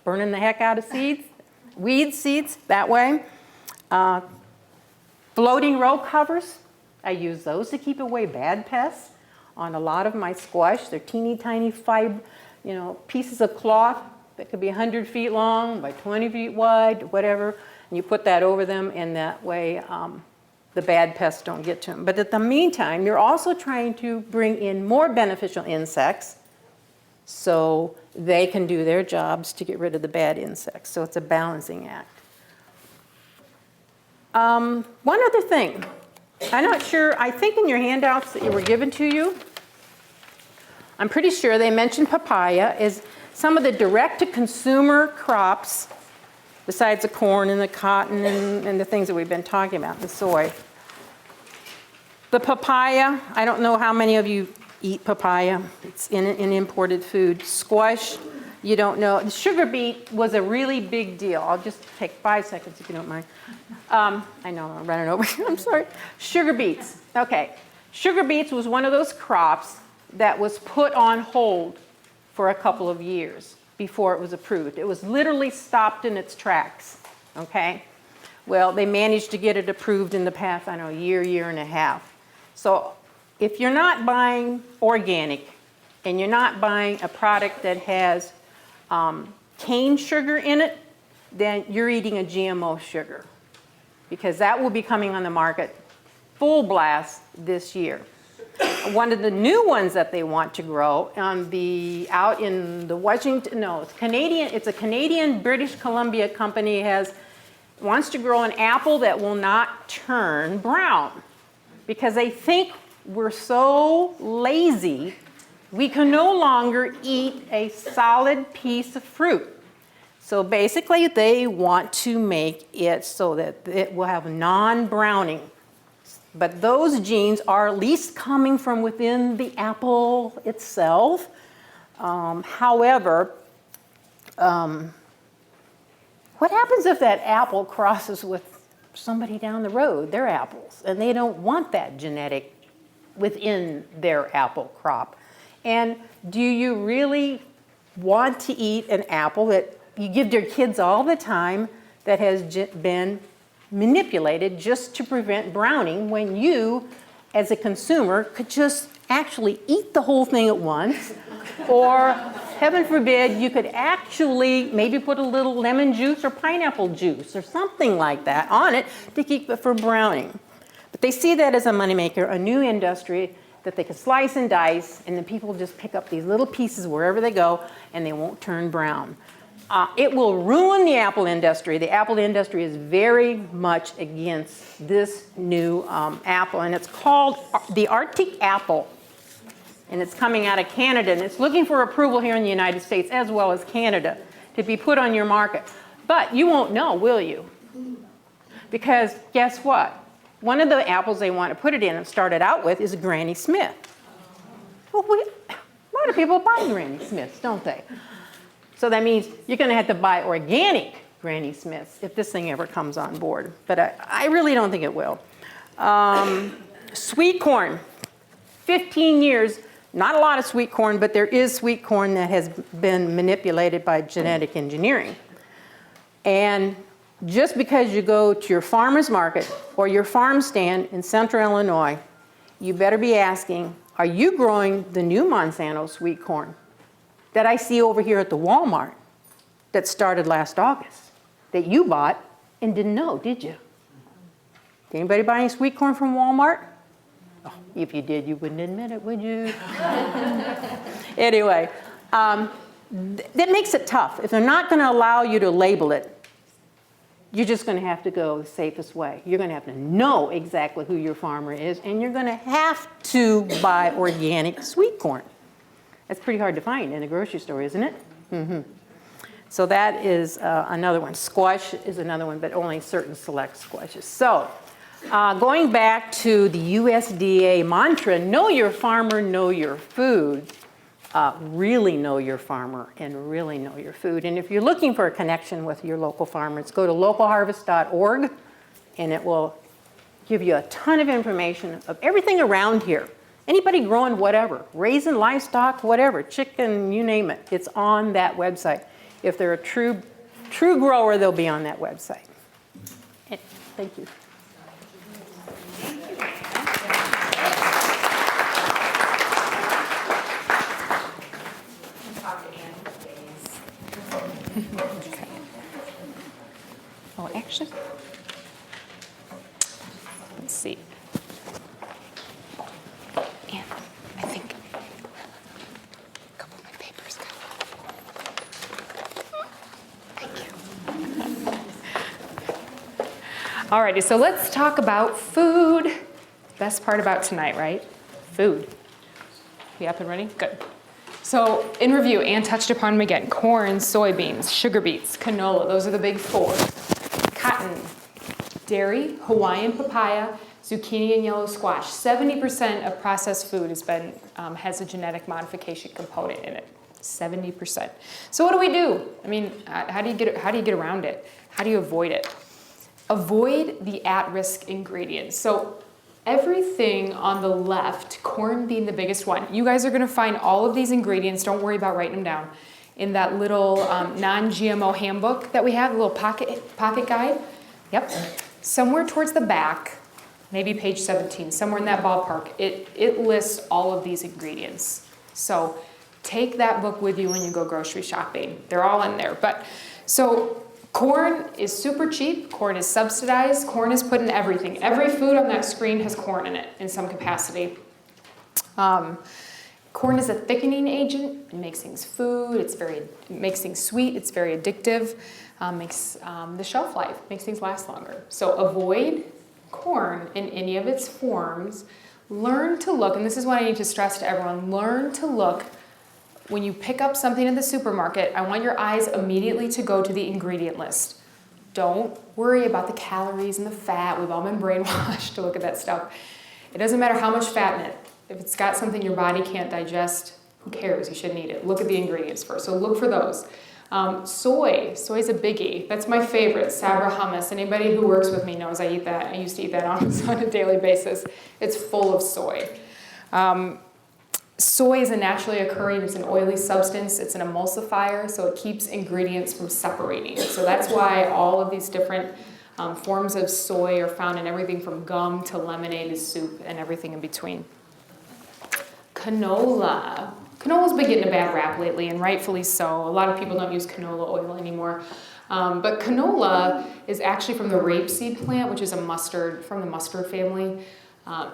burning the heck out of seeds, weed seeds that way. Floating row covers, I use those to keep away bad pests on a lot of my squash. They're teeny tiny pieces of cloth that could be 100 feet long by 20 feet wide, whatever. And you put that over them, and that way the bad pests don't get to them. But in the meantime, you're also trying to bring in more beneficial insects so they can do their jobs to get rid of the bad insects. So it's a balancing act. One other thing. I'm not sure, I think in your handouts that were given to you, I'm pretty sure they mentioned papaya is some of the direct-to-consumer crops besides the corn and the cotton and the things that we've been talking about, the soy. The papaya, I don't know how many of you eat papaya. It's in imported food. Squash, you don't know. The sugar beet was a really big deal. I'll just take 5 seconds if you don't mind. I know I'm running over here, I'm sorry. Sugar beets, okay. Sugar beets was one of those crops that was put on hold for a couple of years before it was approved. It was literally stopped in its tracks, okay? Well, they managed to get it approved in the past, I don't know, year and a half. So if you're not buying organic and you're not buying a product that has cane sugar in it, then you're eating a GMO sugar, because that will be coming on the market full blast this year. One of the new ones that they want to grow out in the Washington, no, it's Canadian, it's a Canadian British Columbia company wants to grow an apple that will not turn brown, because they think we're so lazy we can no longer eat a solid piece of fruit. So basically they want to make it so that it will have non-browning. But those genes are at least coming from within the apple itself. However, what happens if that apple crosses with somebody down the road, their apples, and they don't want that genetic within their apple crop? And do you really want to eat an apple that you give your kids all the time that has been manipulated just to prevent browning, when you, as a consumer, could just actually eat the whole thing at once? Or, heaven forbid, you could actually maybe put a little lemon juice or pineapple juice or something like that on it to keep it from browning. But they see that as a moneymaker, a new industry that they can slice and dice, and then people just pick up these little pieces wherever they go, and they won't turn brown. It will ruin the apple industry. The apple industry is very much against this new apple, and it's called the Arctic apple. And it's coming out of Canada, and it's looking for approval here in the United States as well as Canada to be put on your market. But you won't know, will you? Because guess what? One of the apples they want to put it in and start it out with is a Granny Smith. Well, a lot of people buy Granny Smiths, don't they? So that means you're going to have to buy organic Granny Smiths if this thing ever comes on board. But I really don't think it will. Sweet corn, 15 years, not a lot of sweet corn, but there is sweet corn that has been manipulated by genetic engineering. And just because you go to your farmer's market or your farm stand in central Illinois, you better be asking, are you growing the new Monsanto sweet corn that I see over here at the Walmart that started last August, that you bought and didn't know, did you? Did anybody buy any sweet corn from Walmart? Oh, if you did, you wouldn't admit it, would you? Anyway, that makes it tough. If they're not going to allow you to label it, you're just going to have to go the safest way. You're going to have to know exactly who your farmer is, and you're going to have to buy organic sweet corn. That's pretty hard to find in a grocery store, isn't it? Mm-hmm. So that is another one. Squash is another one, but only certain select squashes. So going back to the USDA mantra, know your farmer, know your food. Really know your farmer and really know your food. And if you're looking for a connection with your local farmers, go to localharvest.org, and it will give you a ton of information of everything around here. Anybody growing whatever, raising livestock, whatever, chicken, you name it, it's on that website. If they're a true grower, they'll be on that website. Thank you. Okay. Oh, actually, let's see. And I think a couple of my papers got. Thank you. Alrighty, so let's talk about food. Best part about tonight, right? Food. We up and running? Good. So in review, Ann touched upon them again. Corn, soybeans, sugar beets, canola, those are the big four. Cotton, dairy, Hawaiian papaya, zucchini, and yellow squash. 70% of processed food has a genetic modification component in it. 70%. So what do we do? I mean, how do you get around it? How do you avoid it? Avoid the at-risk ingredients. So everything on the left, corn being the biggest one, you guys are going to find all of these ingredients, don't worry about writing them down, in that little non-GMO handbook that we have, a little pocket guide. Yep. Somewhere towards the back, maybe page 17, somewhere in that ballpark, it lists all of these ingredients. So take that book with you when you go grocery shopping. They're all in there. So corn is super cheap. Corn is subsidized. Corn is put in everything. Every food on that screen has corn in it in some capacity. Corn is a thickening agent. It makes things food. It makes things sweet. It's very addictive. Makes the shelf life, makes things last longer. So avoid corn in any of its forms. Learn to look, and this is what I need to stress to everyone, learn to look. When you pick up something in the supermarket, I want your eyes immediately to go to the ingredient list. Don't worry about the calories and the fat. We've all been brainwashed to look at that stuff. It doesn't matter how much fat in it. If it's got something your body can't digest, who cares? You shouldn't eat it. Look at the ingredients first. So look for those. Soy is a biggie. That's my favorite, Sabra hummus. Anybody who works with me knows I eat that. I used to eat that almost on a daily basis. It's full of soy. Soy is a naturally occurring, it's an oily substance, it's an emulsifier, so it keeps ingredients from separating. So that's why all of these different forms of soy are found in everything from gum to lemonade to soup and everything in between. Canola. Canola's been getting a bad rap lately, and rightfully so. A lot of people don't use canola oil anymore. But canola is actually from the rapeseed plant, which is a mustard, from the mustard family. Like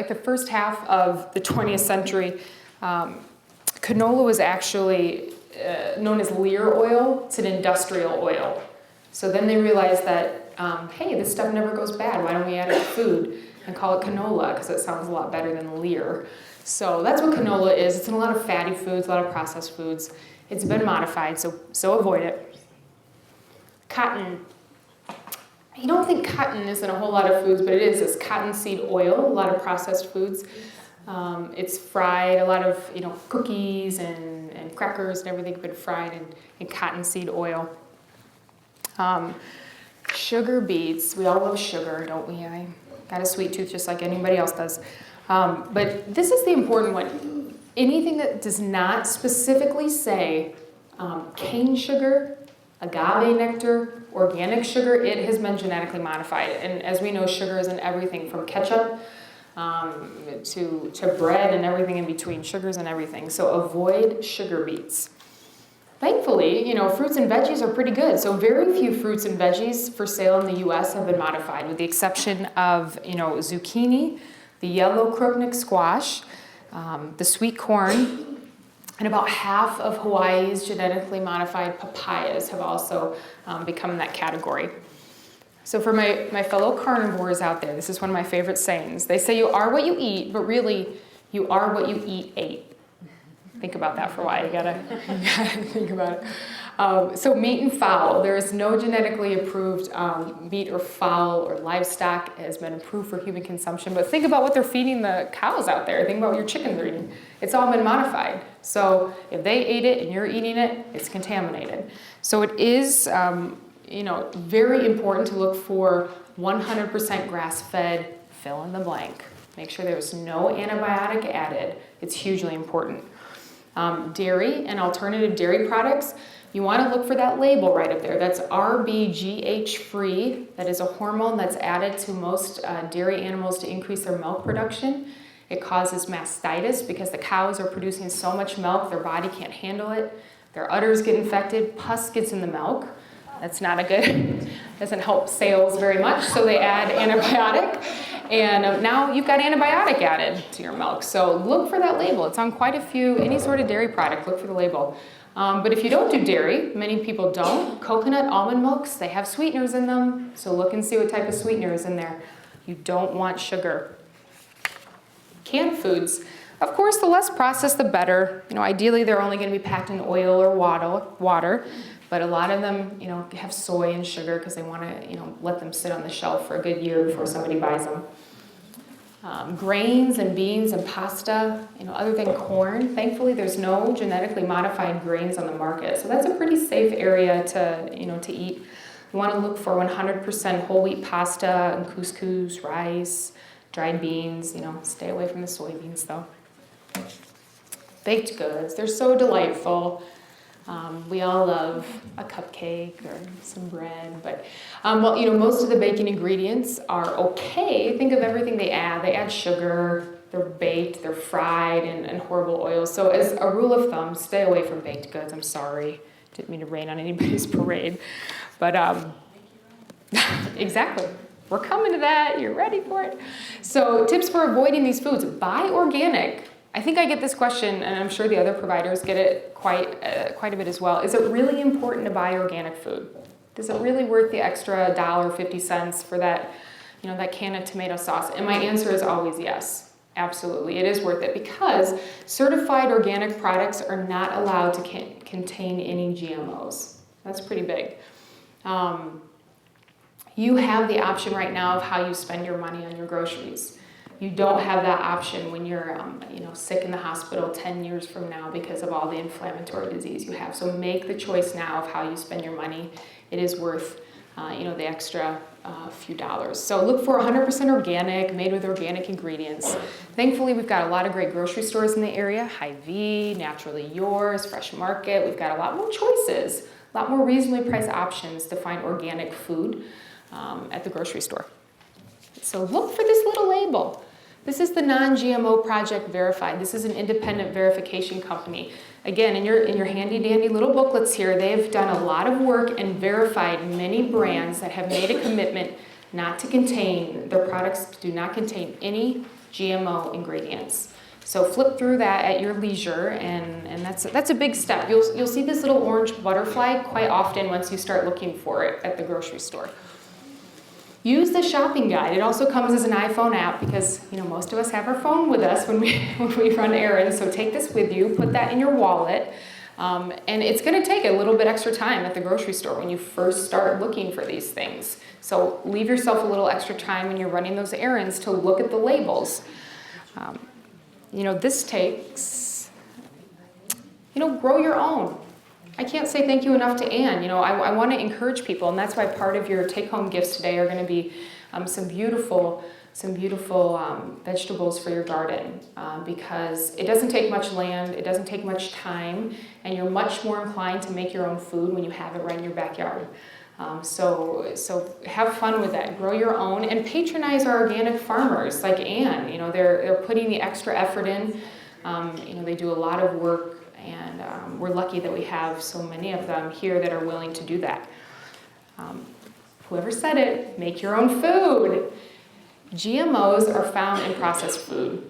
the first half of the 20th century, canola was actually known as Lear oil. It's an industrial oil. So then they realized that, hey, this stuff never goes bad. Why don't we add it to food and call it canola, because it sounds a lot better than Lear. So that's what canola is. It's in a lot of fatty foods, a lot of processed foods. It's been modified, so avoid it. Cotton. You don't think cotton is in a whole lot of foods, but it is. It's cottonseed oil, a lot of processed foods. It's fried, a lot of cookies and crackers and everything have been fried in cottonseed oil. Sugar beets, we all love sugar, don't we? I got a sweet tooth just like anybody else does. But this is the important one. Anything that does not specifically say cane sugar, agave nectar, organic sugar, it has been genetically modified. And as we know, sugar is in everything from ketchup to bread and everything in between. Sugar's in everything. So avoid sugar beets. Thankfully, fruits and veggies are pretty good. So very few fruits and veggies for sale in the U.S. have been modified, with the exception of, zucchini, the yellow crookneck squash, the sweet corn, and about half of Hawaii's genetically modified papayas have also become in that category. So for my fellow carnivores out there, this is one of my favorite sayings. They say you are what you eat, but really you are what you ate. Think about that for a while. You gotta think about it. So meat and fowl. There is no genetically approved meat or fowl or livestock has been approved for human consumption. But think about what they're feeding the cows out there. Think about what your chickens are eating. It's all been modified. So if they ate it and you're eating it, it's contaminated. So it is, very important to look for 100% grass-fed, fill in the blank. Make sure there's no antibiotic added. It's hugely important. Dairy and alternative dairy products, you want to look for that label right up there. That's RBGH free. That is a hormone that's added to most dairy animals to increase their milk production. It causes mastitis because the cows are producing so much milk, their body can't handle it. Their udders get infected, pus gets in the milk. That's not a good, doesn't help sales very much, so they add antibiotic. And now you've got antibiotic added to your milk. So look for that label. It's on quite a few, any sort of dairy product, look for the label. But if you don't do dairy, many people don't, coconut, almond milks, they have sweeteners in them. So look and see what type of sweetener is in there. You don't want sugar. Canned foods. Of course, the less processed, the better. Ideally, they're only going to be packed in oil or water. But a lot of them, have soy and sugar because they want to, let them sit on the shelf for a good year before somebody buys them. Grains and beans and pasta, other than corn, thankfully there's no genetically modified grains on the market. So that's a pretty safe area to, to eat. You want to look for 100% whole wheat pasta and couscous, rice, dried beans, stay away from the soybeans though. Baked goods, they're so delightful. We all love a cupcake or some bread, but most of the baking ingredients are okay. Think of everything they add. They add sugar, they're baked, they're fried in horrible oils. So as a rule of thumb, stay away from baked goods. I'm sorry, didn't mean to rain on anybody's parade, but exactly. We're coming to that, you're ready for it. So tips for avoiding these foods, buy organic. I think I get this question, and I'm sure the other providers get it quite a bit as well. Is it really important to buy organic food? Is it really worth the extra $1.50 for that, that can of tomato sauce? And my answer is always yes, absolutely. It is worth it because certified organic products are not allowed to contain any GMOs. That's pretty big. You have the option right now of how you spend your money on your groceries. You don't have that option when you're sick in the hospital 10 years from now because of all the inflammatory disease you have. So make the choice now of how you spend your money. It is worth the extra few dollars. So look for 100% organic, made with organic ingredients. Thankfully, we've got a lot of great grocery stores in the area. Hy-Vee, Naturally Yours, Fresh Market. We've got a lot more choices, a lot more reasonably priced options to find organic food at the grocery store. So look for this little label. This is the Non-GMO Project Verified. This is an independent verification company. Again, in your handy dandy little booklets here, they've done a lot of work and verified many brands that have made a commitment not to contain, their products do not contain any GMO ingredients. So flip through that at your leisure, and that's a big step. You'll see this little orange butterfly quite often once you start looking for it at the grocery store. Use the shopping guide. It also comes as an iPhone app because most of us have our phone with us when we run errands. So take this with you, put that in your wallet, and it's going to take a little bit extra time at the grocery store when you first start looking for these things. So leave yourself a little extra time when you're running those errands to look at the labels. This takes, grow your own. I can't say thank you enough to Anne. I want to encourage people, and that's why part of your take-home gifts today are going to be some beautiful vegetables for your garden, because it doesn't take much land, it doesn't take much time, and you're much more inclined to make your own food when you have it right in your backyard. So have fun with that. Grow your own and patronize our organic farmers like Anne. They're putting the extra effort in. They do a lot of work, and we're lucky that we have so many of them here that are willing to do that. Whoever said it, make your own food. GMOs are found in processed food.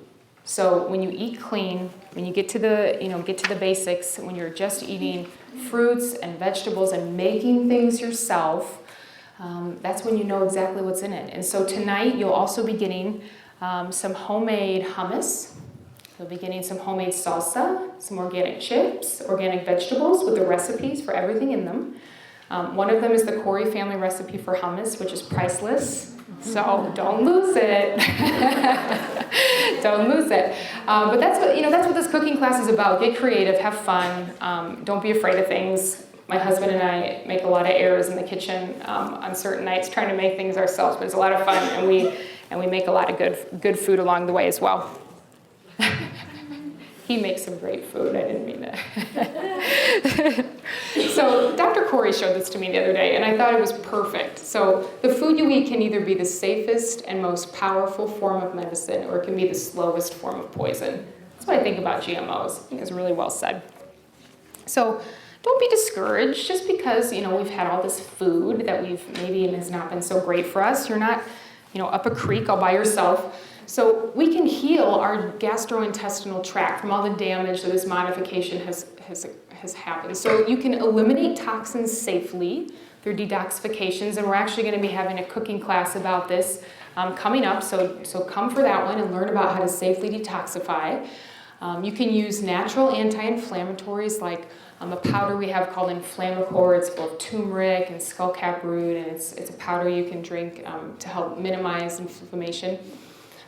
So when you eat clean, when you get to the basics, when you're just eating fruits and vegetables and making things yourself, that's when you know exactly what's in it. And so tonight you'll also be getting some homemade hummus. You'll be getting some homemade salsa, some organic chips, organic vegetables with the recipes for everything in them. One of them is the Couri family recipe for hummus, which is priceless. So don't lose it. Don't lose it. But that's what this cooking class is about. Get creative, have fun. Don't be afraid of things. My husband and I make a lot of errors in the kitchen on certain nights trying to make things ourselves, but it's a lot of fun, and we make a lot of good food along the way as well. He makes some great food. I didn't mean that. So Dr. Couri showed this to me the other day, and I thought it was perfect. So the food you eat can either be the safest and most powerful form of medicine, or it can be the slowest form of poison. That's what I think about GMOs. I think it's really well said. So don't be discouraged just because we've had all this food that maybe has not been so great for us. You're not up a creek all by yourself. So we can heal our gastrointestinal tract from all the damage that this modification has happened. So you can eliminate toxins safely through detoxifications, and we're actually going to be having a cooking class about this coming up. So come for that one and learn about how to safely detoxify. You can use natural anti-inflammatories like a powder we have called Inflammacor. It's full of turmeric and skullcap root, and it's a powder you can drink to help minimize inflammation.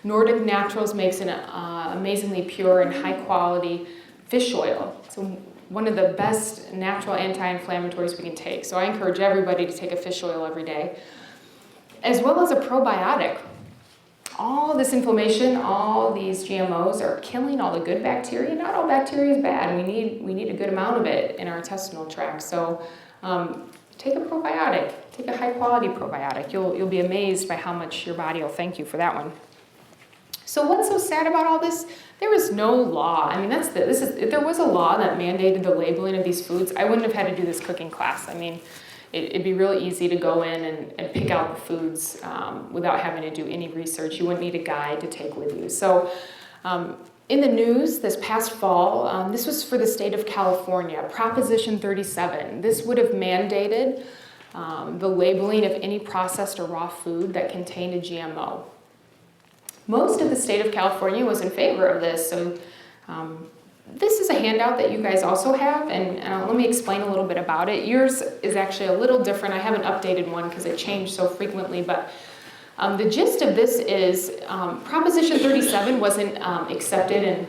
Nordic Naturals makes an amazingly pure and high quality fish oil. So one of the best natural anti-inflammatories we can take. So I encourage everybody to take a fish oil every day, as well as a probiotic. All this inflammation, all these GMOs are killing all the good bacteria. Not all bacteria is bad. We need a good amount of it in our intestinal tract. So take a probiotic. Take a high quality probiotic. You'll be amazed by how much your body will thank you for that one. So what's so sad about all this? There is no law. I mean, if there was a law that mandated the labeling of these foods, I wouldn't have had to do this cooking class. I mean, it'd be really easy to go in and pick out the foods without having to do any research. You wouldn't need a guide to take with you. So in the news this past fall, this was for the state of California, Proposition 37. This would have mandated the labeling of any processed or raw food that contained a GMO. Most of the state of California was in favor of this, so this is a handout that you guys also have, and let me explain a little bit about it. Yours is actually a little different. I haven't updated one because it changed so frequently, but the gist of this is Proposition 37 wasn't accepted, and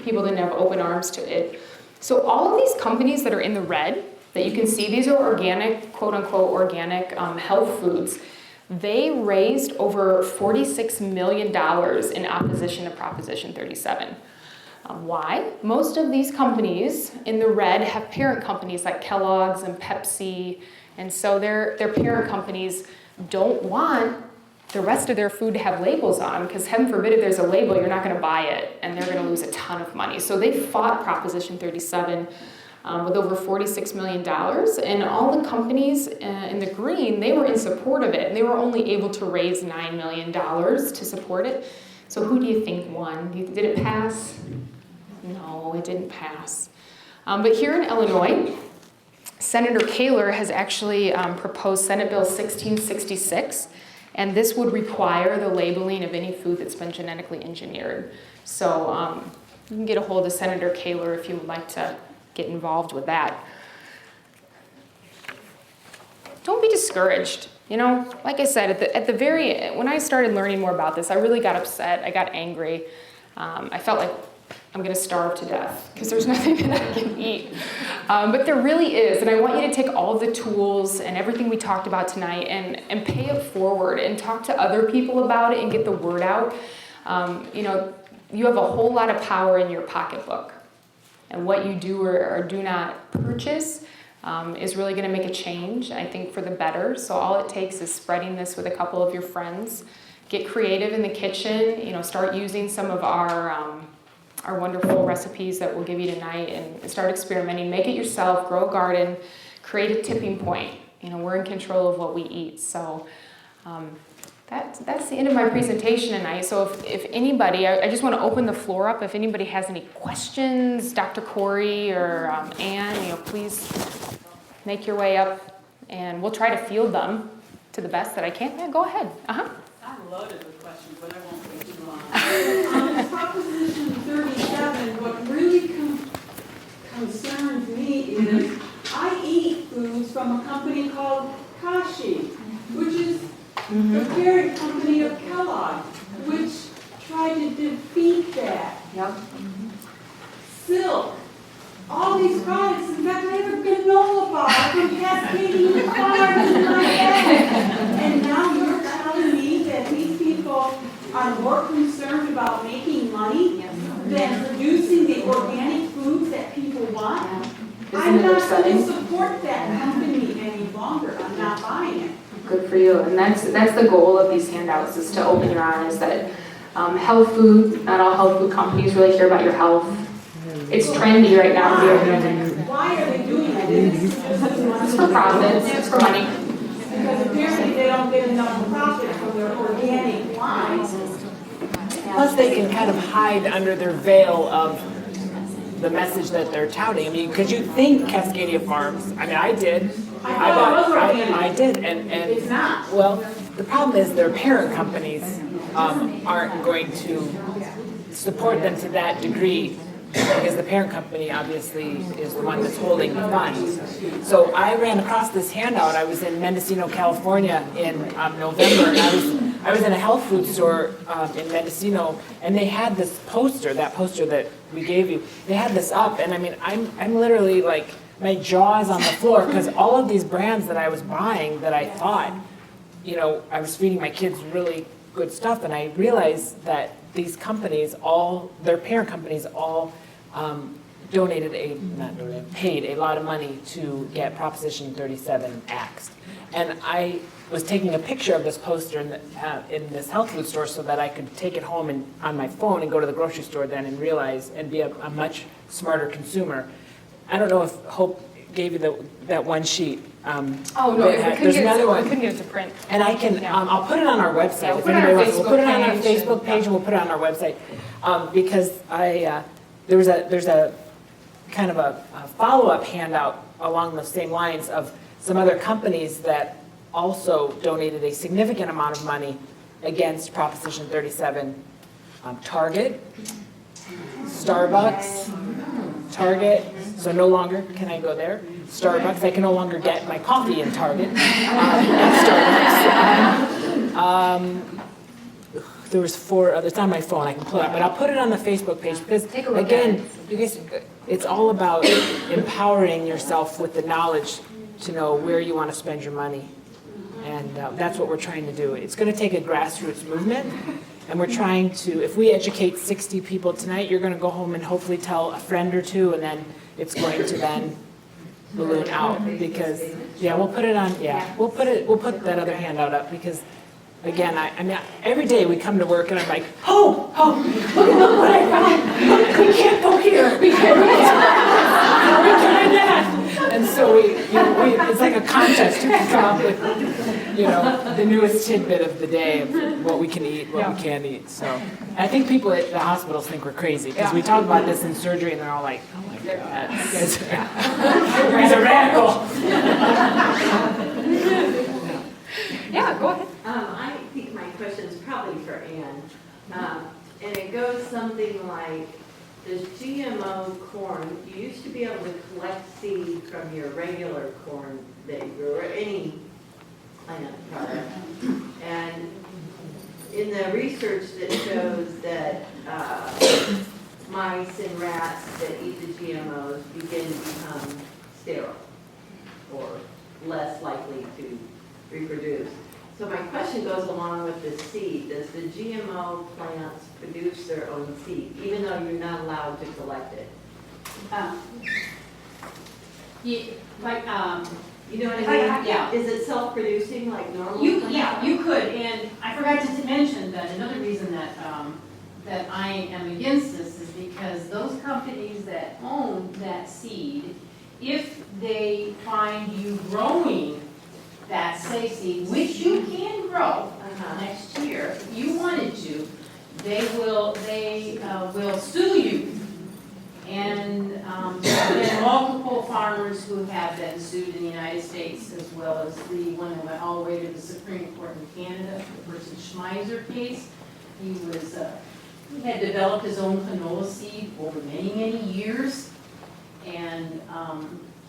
people didn't have open arms to it. So all of these companies that are in the red, that you can see, these are organic, quote-unquote organic health foods. They raised over $46 million in opposition to Proposition 37. Why? Most of these companies in the red have parent companies like Kellogg's and Pepsi, and so their parent companies don't want the rest of their food to have labels on, because heaven forbid if there's a label, you're not going to buy it, and they're going to lose a ton of money. So they fought Proposition 37 with over $46 million. And all the companies in the green, they were in support of it. And they were only able to raise $9 million to support it. So who do you think won? Did it pass? No, it didn't pass. But here in Illinois, Senator Kaler has actually proposed Senate Bill 1666, and this would require the labeling of any food that's been genetically engineered. So you can get a hold of Senator Kaler if you would like to get involved with that. Don't be discouraged. You know, like I said, when I started learning more about this, I really got upset. I got angry. I felt like I'm going to starve to death because there's nothing that I can eat. But there really is, and I want you to take all of the tools and everything we talked about tonight and pay it forward and talk to other people about it and get the word out. You know, you have a whole lot of power in your pocketbook, and what you do or do not purchase is really going to make a change, I think, for the better. So all it takes is spreading this with a couple of your friends. Get creative in the kitchen. You know, start using some of our wonderful recipes that we'll give you tonight and start experimenting. Make it yourself, grow a garden, create a tipping point. You know, we're in control of what we eat. So that's the end of my presentation tonight. So if anybody, I just want to open the floor up. If anybody has any questions, Dr. Couri or Ann, you know, please make your way up and we'll try to field them to the best that I can. Yeah, go ahead. I loaded with questions, but I won't take too long. On Proposition 37, what really concerns me is I eat foods from a company called Kashi, which is the parent company of Kellogg, which tried to defeat that. Yep. Silk, all these products, in fact, I have a granola bar from cascading the farms in my head. And now you're telling me that these people are more concerned about making money than producing the organic foods that people want? I'm not going to support that company any longer. I'm not buying it. Good for you. And that's the goal of these handouts, is to open your eyes that health food, not all health food companies really care about your health. It's trendy right now. Why are they doing it? It's for profit. It's for money. Because apparently they don't get enough profit from their organic lines. Plus, they can kind of hide under their veil of the message that they're touting. I mean, because you think Cascadia Farms, I mean, I did. I did, and it's not. Well, the problem is their parent companies aren't going to support them to that degree, because the parent company obviously is the one that's holding the funds. So I ran across this handout. I was in Mendocino, California in November, and I was in a health food store in Mendocino, and they had this poster, that poster that we gave you. They had this up, and I mean, I'm literally like, my jaw is on the floor, because all of these brands that I was buying that I thought, you know, I was feeding my kids really good stuff, and I realized that these companies, all their parent companies, all paid a lot of money to get Proposition 37 axed. And I was taking a picture of this poster in this health food store so that I could take it home and on my phone and go to the grocery store then and realize and be a much smarter consumer. I don't know if Hope gave you that one sheet. Oh, no, there's another one. We couldn't get it to print. And I can, I'll put it on our website. If anybody wants, we'll put it on our Facebook page and we'll put it on our website. Because there's a kind of a follow-up handout along the same lines of some other companies that also donated a significant amount of money against Proposition 37. Target, Starbucks, Target, so no longer can I go there. Starbucks, I can no longer get my coffee in Target at Starbucks. There was 4 others. It's on my phone, I can pull it up, but I'll put it on the Facebook page because, again, you guys, it's all about empowering yourself with the knowledge to know where you want to spend your money. And that's what we're trying to do. It's going to take a grassroots movement. And we're trying to, if we educate 60 people tonight, you're going to go home and hopefully tell a friend or two, and then it's going to then balloon out. Because, yeah, we'll put it on, we'll put that other handout up because, again, I mean, every day we come to work and I'm like, look what I found. We can't go here. We can't go there. it's like a contest who can come up with, the newest tidbit of the day of what we can eat, what we can't eat. So I think people at the hospitals think we're crazy because we talk about this in surgery and they're all like, oh my God, you guys are radical. Yeah, go ahead. I think my question is probably for Ann. And it goes something like, this GMO corn, you used to be able to collect seed from your regular corn that you grew, or any plant product. And in the research that shows that mice and rats that eat the GMOs begin to become sterile or less likely to reproduce. So my question goes along with the seed. Does the GMO plants produce their own seed, even though you're not allowed to collect it? You know what I mean? Yeah. Is it self-producing like normal? Yeah, you could, and I forgot to mention that another reason that, that I am against this is because those companies that own that seed, if they find you growing that safe seed, which you can grow next year, if you wanted to, they will sue you. And there have been multiple farmers who have been sued in the United States, as well as the one that went all the way to the Supreme Court in Canada, the versus Schmeiser case. He had developed his own canola seed over many, many years, and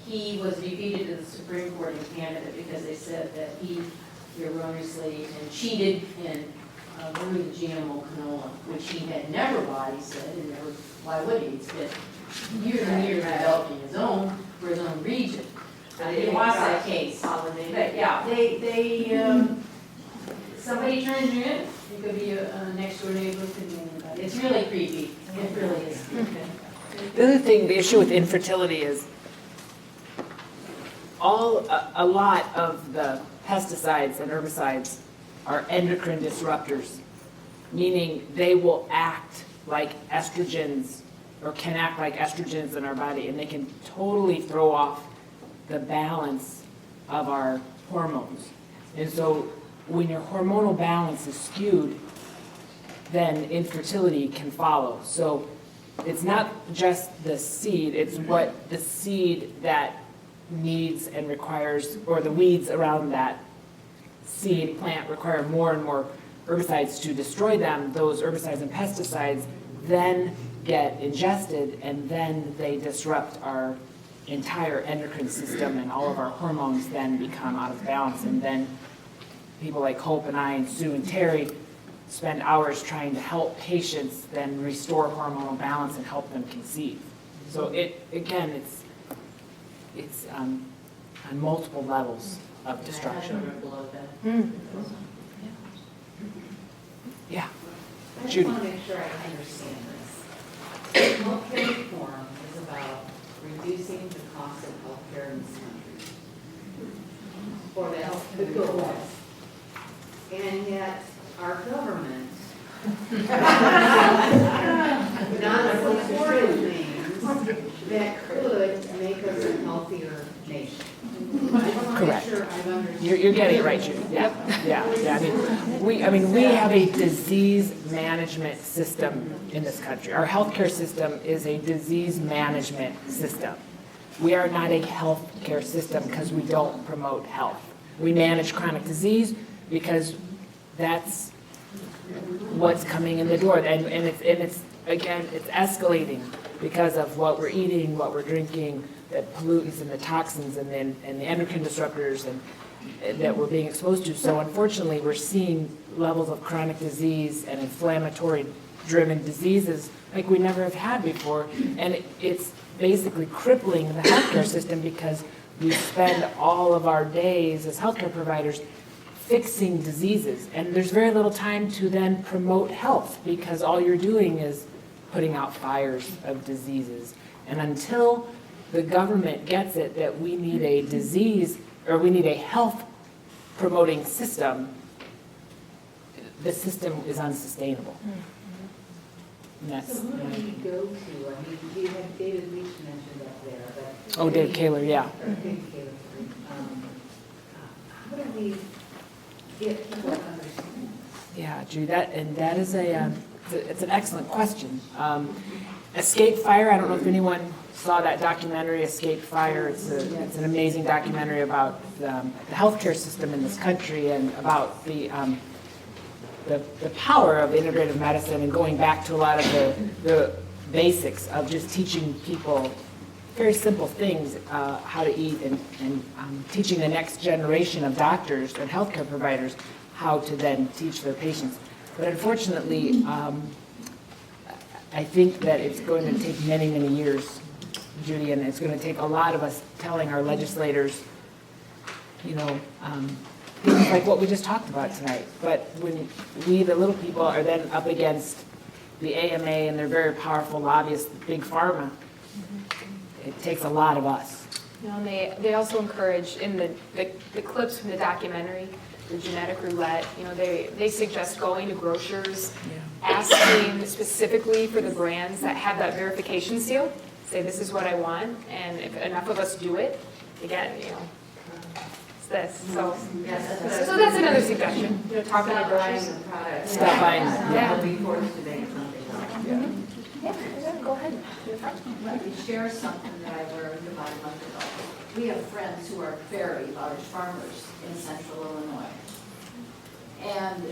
he was defeated in the Supreme Court in Canada because they said that he erroneously and cheated in grew the GMO canola, which he had never bought, he said, and never, why would he? He spent years and years developing his own for his own region. He lost that case. But yeah, somebody turns you in. You could be a next door neighbor, could be anybody. It's really creepy. It really is. The other thing, the issue with infertility is a lot of the pesticides and herbicides are endocrine disruptors, meaning they will act like estrogens or can act like estrogens in our body, and they can totally throw off the balance of our hormones. And so when your hormonal balance is skewed, then infertility can follow. So it's not just the seed, it's what the seed that needs and requires, or the weeds around that seed plant require more and more herbicides to destroy them. Those herbicides and pesticides then get ingested, and then they disrupt our entire endocrine system, and all of our hormones then become out of balance. And then people like Hope and I and Sue and Terry spend hours trying to help patients then restore hormonal balance and help them conceive. So it's on multiple levels of destruction. Yeah. Judy. I want to make sure I understand this. Healthcare reform is about reducing the cost of healthcare in this country. For the good. And yet, our government not supporting things that could make us a healthier nation. Correct. Sure I've understood. You're getting it right, Judy. Yeah. I mean, we have a disease management system in this country. Our healthcare system is a disease management system. We are not a healthcare system because we don't promote health. We manage chronic disease because that's what's coming in the door, and it's again, it's escalating because of what we're eating, what we're drinking, the pollutants and the toxins and the endocrine disruptors and that we're being exposed to. So unfortunately, we're seeing levels of chronic disease and inflammatory-driven diseases like we never have had before, and it's basically crippling the healthcare system because we spend all of our days as healthcare providers fixing diseases, and there's very little time to then promote health because all you're doing is putting out fires of diseases. And until the government gets it that we need a disease, or we need a health promoting system, the system is unsustainable. And that's, So who do we go to? I mean, you have David Leach mentioned up there, but. oh, Dave Kaler, yeah. Or Dave Kaler, how do we get people to understand? Yeah, Judy, that is it's an excellent question. Escape Fire, I don't know if anyone saw that documentary, Escape Fire. It's an amazing documentary about the healthcare system in this country and about the power of integrative medicine and going back to a lot of the basics of just teaching people very simple things, how to eat and teaching the next generation of doctors and healthcare providers how to then teach their patients. But unfortunately, I think that it's going to take many, many years, Judy, and it's going to take a lot of us telling our legislators, things like what we just talked about tonight. But when we, the little people, are then up against the AMA and their very powerful lobbyists, Big Pharma, it takes a lot of us. And they also encourage, in the clips from the documentary, the genetic roulette, they suggest going to grocers, asking specifically for the brands that have that verification seal, say this is what I want, and if enough of us do it, again, it's this. So that's another suggestion, talking to grocers. Stop buying. Yeah. Before today, something. Yeah, go ahead. I could share something that I learned about a month ago. We have friends who are very large farmers in central Illinois. And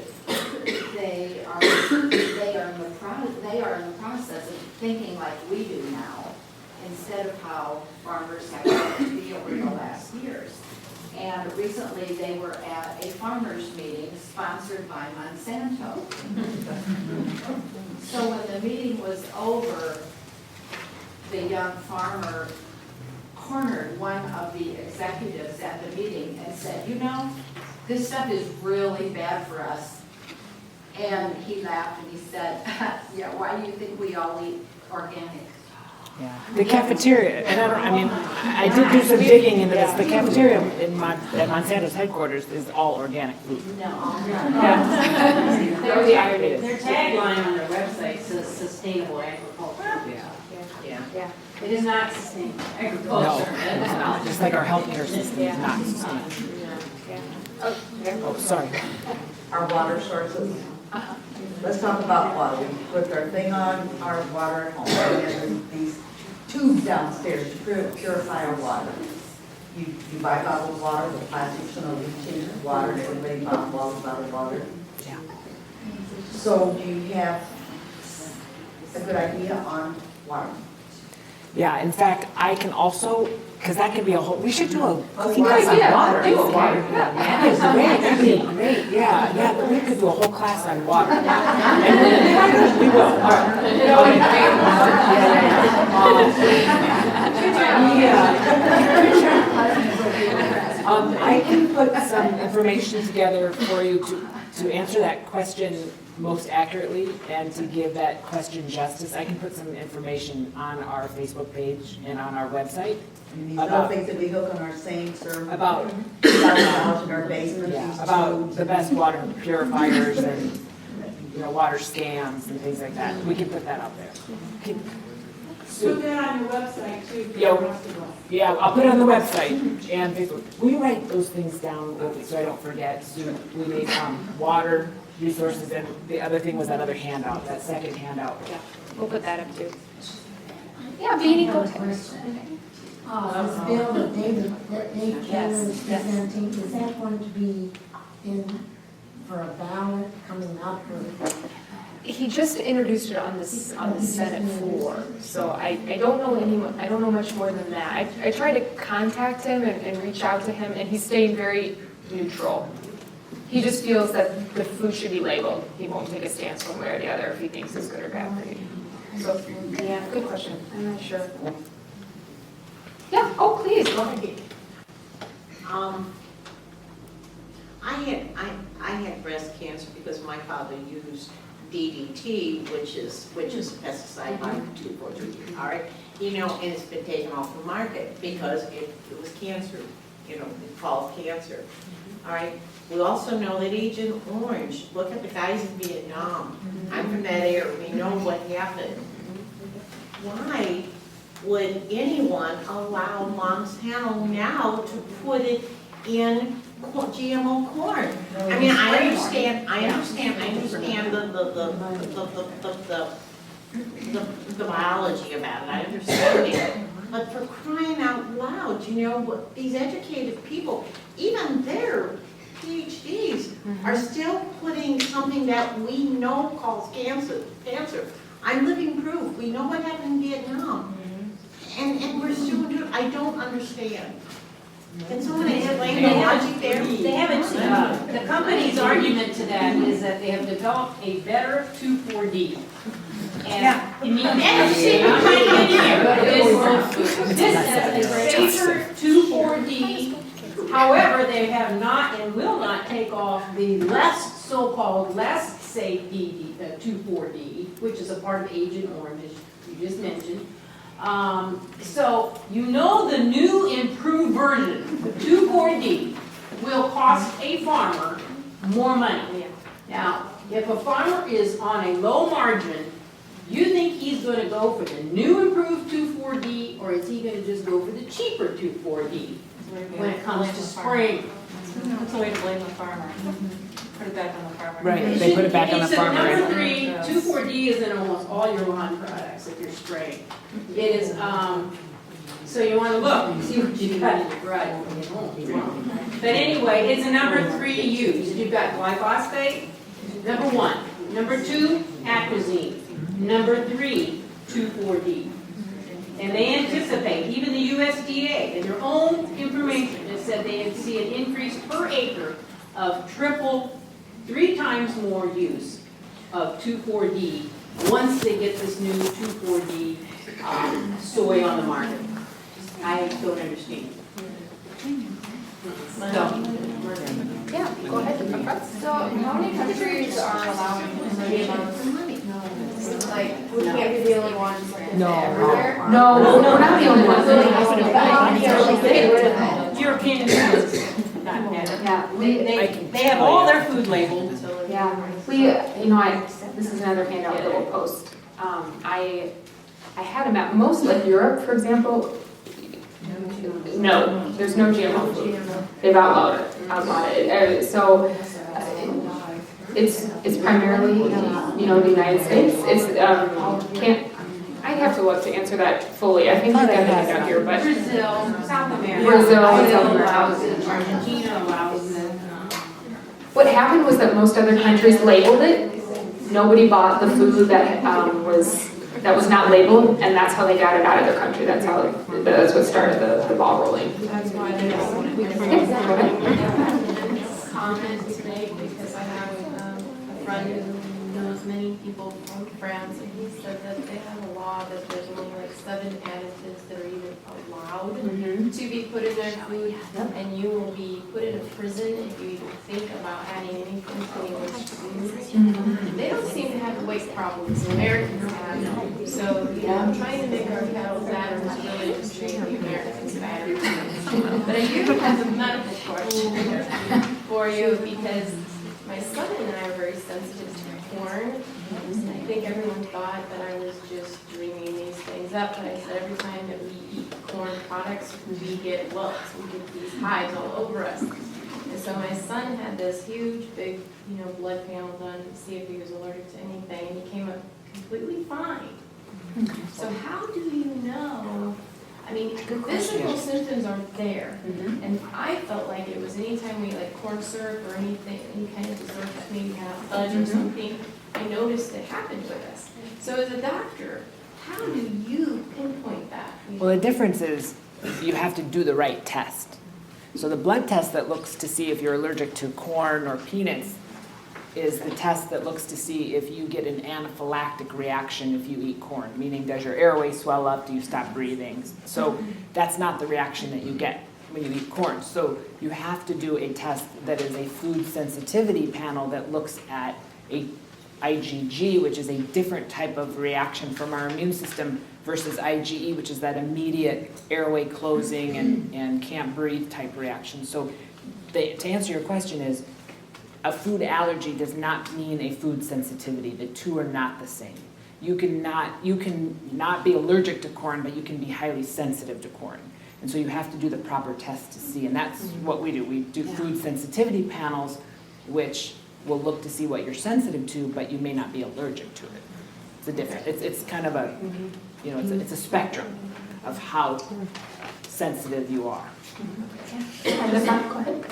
they are in the process of thinking like we do now, instead of how farmers have come to be over the last years. And recently they were at a farmers meeting sponsored by Monsanto. So when the meeting was over, the young farmer cornered one of the executives at the meeting and said, this stuff is really bad for us. And he laughed and he said, yeah, why do you think we all eat organic? Yeah. The cafeteria, and I did do some digging into this. The cafeteria at Monsanto's headquarters is all organic food. No. Their tagline on their website says sustainable agriculture. Yeah. It is not sustainable No, agriculture. it's not. Just like our healthcare system is not sustainable. Oh, sorry. Our water sources. Let's talk about water. We put our thing on our water at home, and there's these tubes downstairs to purify our water. You buy bottled water, the plastics and the tin water, and everybody bottled water. Yeah. So do you have a good idea on water? Yeah, in fact, I can also, because that could be we should do a cooking class on idea. water. Do a water. That'd be great. Yeah, but we could do a whole class on water. And we will. All right. I can put some information together for you to answer that question most accurately and to give that question justice. I can put some information on our Facebook page and on our website. And these little things that we hook on our sinks or About in our basement. these about tubes. the best water purifiers and water scans and things like that. We can put that out there. Put that on your website too. for Yeah. the rest of us. Yeah, I'll put it on the website and Facebook. Will you write those things down so I don't forget? So we need water resources, and the other thing was that other handout, that second handout. Yeah, we'll put that up too. Yeah, Beanie, go ahead. This bill that Dave Kaler is presenting, is that going to be in for a ballot coming up? Or? He just introduced it on the Senate floor, so I don't know much more than that. I tried to contact him and reach out to him, and he's staying very neutral. He just feels that the food should be labeled. He won't take a stance one way or the other if he thinks it's good or bad for you. So, yeah, good question. I'm not sure. Yeah, oh, please, go ahead. I had breast cancer because my father used DDT, which is a pesticide like 2,4-3, all right? And it's been taken off the market because it was cancer cause cancer. All right, we also know that Agent Orange, look at the guys in Vietnam. I'm from that area, we know what happened. Why would anyone allow Monsanto now to put it in GMO corn? I mean, I understand the biology about it, I understand it. But for crying out loud, these educated people, even their PhDs are still putting something that we know causes cancer. I'm living proof. We know what happened in Vietnam. And we're still doing it. I don't understand. Can someone explain the logic there? They haven't, the company's argument to that is that they have developed a better 2,4-D. And it means this is a safer 2,4-D. However, they have not and will not take off the so-called less safe 2,4-D, which is a part of Agent Orange, as you just mentioned. So you know the new improved version, the 2,4-D, will cost a farmer more money. Now, if a farmer is on a low margin, you think he's going to go for the new improved 2,4-D, or is he going to just go for the cheaper 2,4-D when it comes to spraying? That's a way to blame the farmer. Put it back on the farmer. Right, they put it back on the farmer. Number 3, 2,4-D is in almost all your lawn products if you're spraying. It is, so you want to look and see what you got in your garage when you get home. But anyway, it's a number 3 use. You've got glyphosate, number 1. Number 2, atrazine. Number 3, 2,4-D. And they anticipate, even the USDA, in their own information, has said they see an increase per acre of 3 times more use of 2,4-D once they get this new 2,4-D soy on the market. I don't understand. Yeah, go ahead. So how many countries are allowing GMOs? Like, we can't be the only ones everywhere? No, we're not the only ones. European Union, not Canada. They have all their food labeled. Yeah, this is another handout that we'll post. I had a map, most like Europe, for example, no, there's no GMO food. They've outlawed it. So it's primarily, the United States. I have to look to answer that fully. I think I've got it down here, but Brazil, South America. Brazil and South America. allows it, Argentina allows it. What happened was that most other countries labeled it. Nobody bought the food that was not labeled, and that's how they got it out of their country. That's what started the ball rolling. That's why they don't want it. Comment to make because I have a friend who knows many people from France, and he said that they have a law that there's only like 7 additives that are even allowed to be put in their food, and you will be put in a prison if you even think about adding anything to English foods. They don't seem to have the weight problems Americans have, so trying to make our cattle fatter is really just making the Americans fatter. But I do have a medical question for you because my son and I are very sensitive to corn. I think everyone thought that I was just dreaming these things up, but I said every time that we eat corn products, we get welts, we get these hives all over us. And so my son had this huge, big, blood panel done to see if he was allergic to anything, and he came up completely fine. So how do you know? I mean, the physical symptoms aren't there, and I felt like it was anytime we like corn syrup or anything, any kind of dessert that maybe had fudge or something, I noticed it happened with us. So as a doctor, how do you pinpoint that? Well, the difference is you have to do the right test. So the blood test that looks to see if you're allergic to corn or peanuts is the test that looks to see if you get an anaphylactic reaction if you eat corn, meaning does your airway swell up, do you stop breathing? So that's not the reaction that you get when you eat corn. So you have to do a test that is a food sensitivity panel that looks at a IgG, which is a different type of reaction from our immune system versus IgE, which is that immediate airway closing and can't breathe type reaction. So to answer your question is, a food allergy does not mean a food sensitivity. The two are not the same. You can not be allergic to corn, but you can be highly sensitive to corn. And so you have to do the proper test to see, and that's what we do. We do food sensitivity panels, which will look to see what you're sensitive to, but you may not be allergic to it. It's a different, it's kind of a, you know, it's a spectrum of how sensitive you are. Go ahead.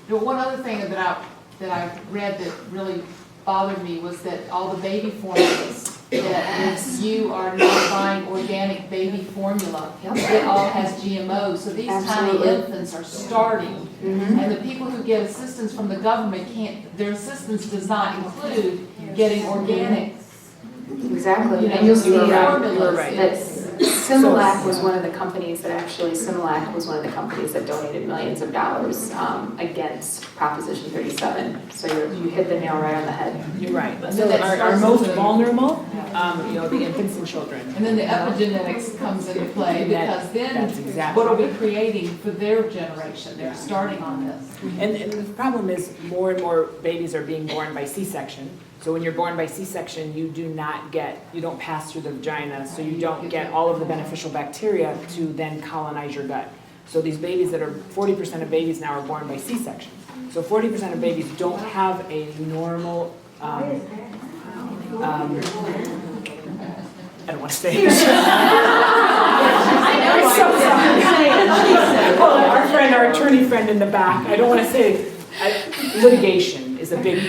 One other thing that I read that really bothered me was that all the baby formulas, that if you are not buying organic baby formula, it all has GMOs. So these tiny infants are starting, and the people who get assistance from the government can't, their assistance does not include getting organic. Exactly, You know, and you'll see formulas. that Similac was one of the companies that Similac was one of the companies that donated millions of dollars against Proposition 37. So you hit the nail right on the head. You're right. So our most vulnerable, you know, the infants and children. And then the epigenetics comes into play, because then what are we creating for their generation? They're starting on this. And the problem is more and more babies are being born by C-section. So when you're born by C-section, you don't pass through the vagina, so you don't get all of the beneficial bacteria to then colonize your gut. So these babies 40% of babies now are born by C-section. So 40% of babies don't have a normal, I don't want to say it. Our friend, our attorney friend in the back, I don't want to say, litigation is a big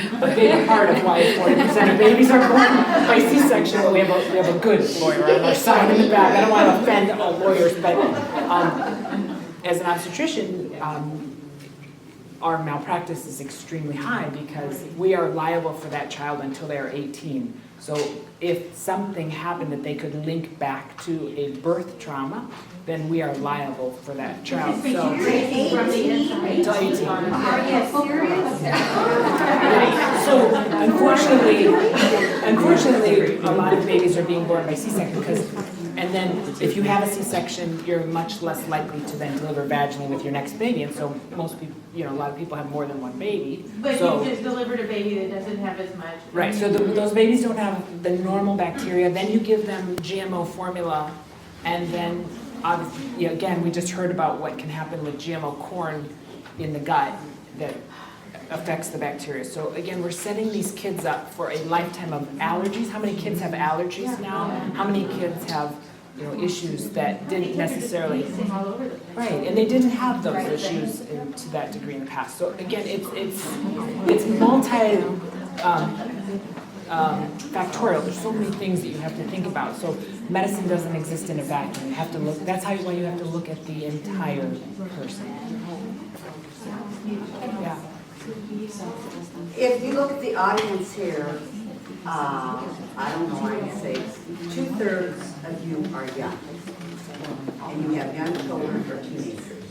part of why 40% of babies are born by C-section. But we have a good lawyer on our side in the back. I don't want to offend all lawyers, but as an obstetrician, our malpractice is extremely high because we are liable for that child until they are 18. So if something happened that they could link back to a birth trauma, then we are liable for that child. So, until 18. Are you serious? So unfortunately, a lot of babies are being born by C-section and then if you have a C-section, you're much less likely to then deliver vaginally with your next baby. And so most people, you know, a lot of people have more than one baby. But so, you just delivered a baby that doesn't have as much. Right, so those babies don't have the normal bacteria. Then you give them GMO formula, and then obviously, again, we just heard about what can happen with GMO corn in the gut that affects the bacteria. So again, we're setting these kids up for a lifetime of allergies. How many kids have allergies now? How many kids have, you know, issues that didn't necessarily, right, and they didn't have those issues to that degree in the past. So again, it's multi factorial. There's so many things that you have to think about. So medicine doesn't exist in a vacuum. You have to look. That's why you have to look at the entire person. Yeah. If you look at the audience here, I don't know, I'd say 2/3 of you are young. And you have young children or teenagers.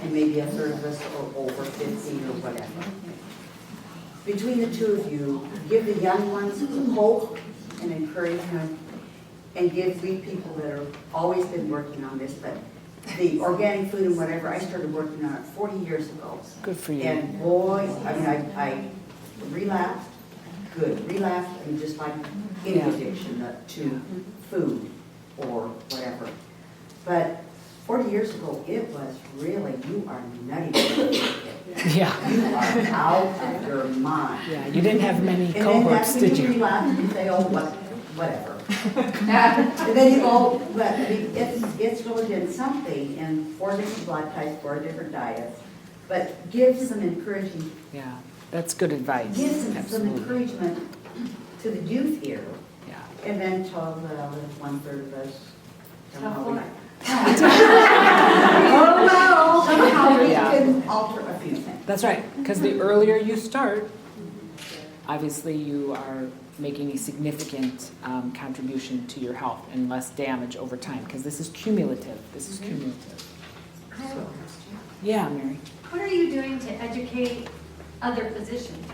And maybe 1/3 of us are over 50 or whatever. Between the two of you, give the young ones hope and encouragement, and give we people that have always been working on this, but the organic food and whatever, I started working on it 40 years ago. Good for you. And boy, I mean, I relapsed, relapsed, and just like any addiction to food or whatever. But 40 years ago, it was really, you are nutty. Yeah. You are out of your mind. Yeah, you didn't have many And cohorts, then did you you? relapse and you say, oh, whatever. And then you go, but I mean, it's really been something, and 4 different blood types, 4 different diets, but give some encouraging. Yeah, that's good advice. Give some Absolutely. encouragement to the youth here. Yeah. And then tell the 1/3 of us. Somehow we can alter a few things. That's right, because the earlier you start, obviously you are making a significant contribution to your health and less damage over time, because this is cumulative. This is cumulative. I have a question. Yeah, Mary. What are you doing to educate other physicians?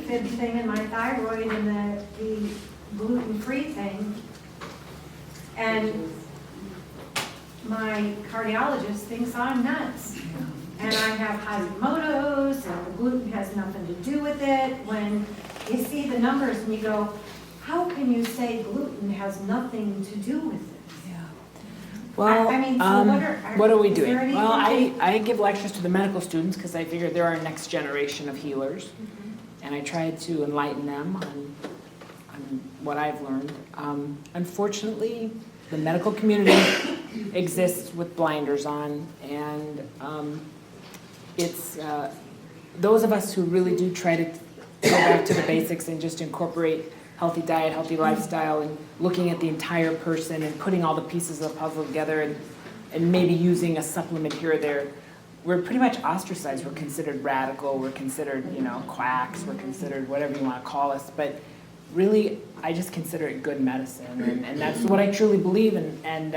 AFib thing and my thyroid and the gluten-free thing. And my cardiologist thinks I'm nuts. And I have Hashimoto's, and the gluten has nothing to do with it. When you see the numbers and you go, how can you say gluten has nothing to do with it? Well, I mean, so what are we is there doing? anything Well, that- I give lectures to the medical students because I figure they're our next generation of healers. And I try to enlighten them on what I've learned. Unfortunately, the medical community exists with blinders on, and it's those of us who really do try to go back to the basics and just incorporate healthy diet, healthy lifestyle, and looking at the entire person and putting all the pieces of the puzzle together and maybe using a supplement here or there. We're pretty much ostracized. We're considered radical. We're considered, quacks. We're considered whatever you want to call us. But really, I just consider it good medicine, and that's what I truly believe in. And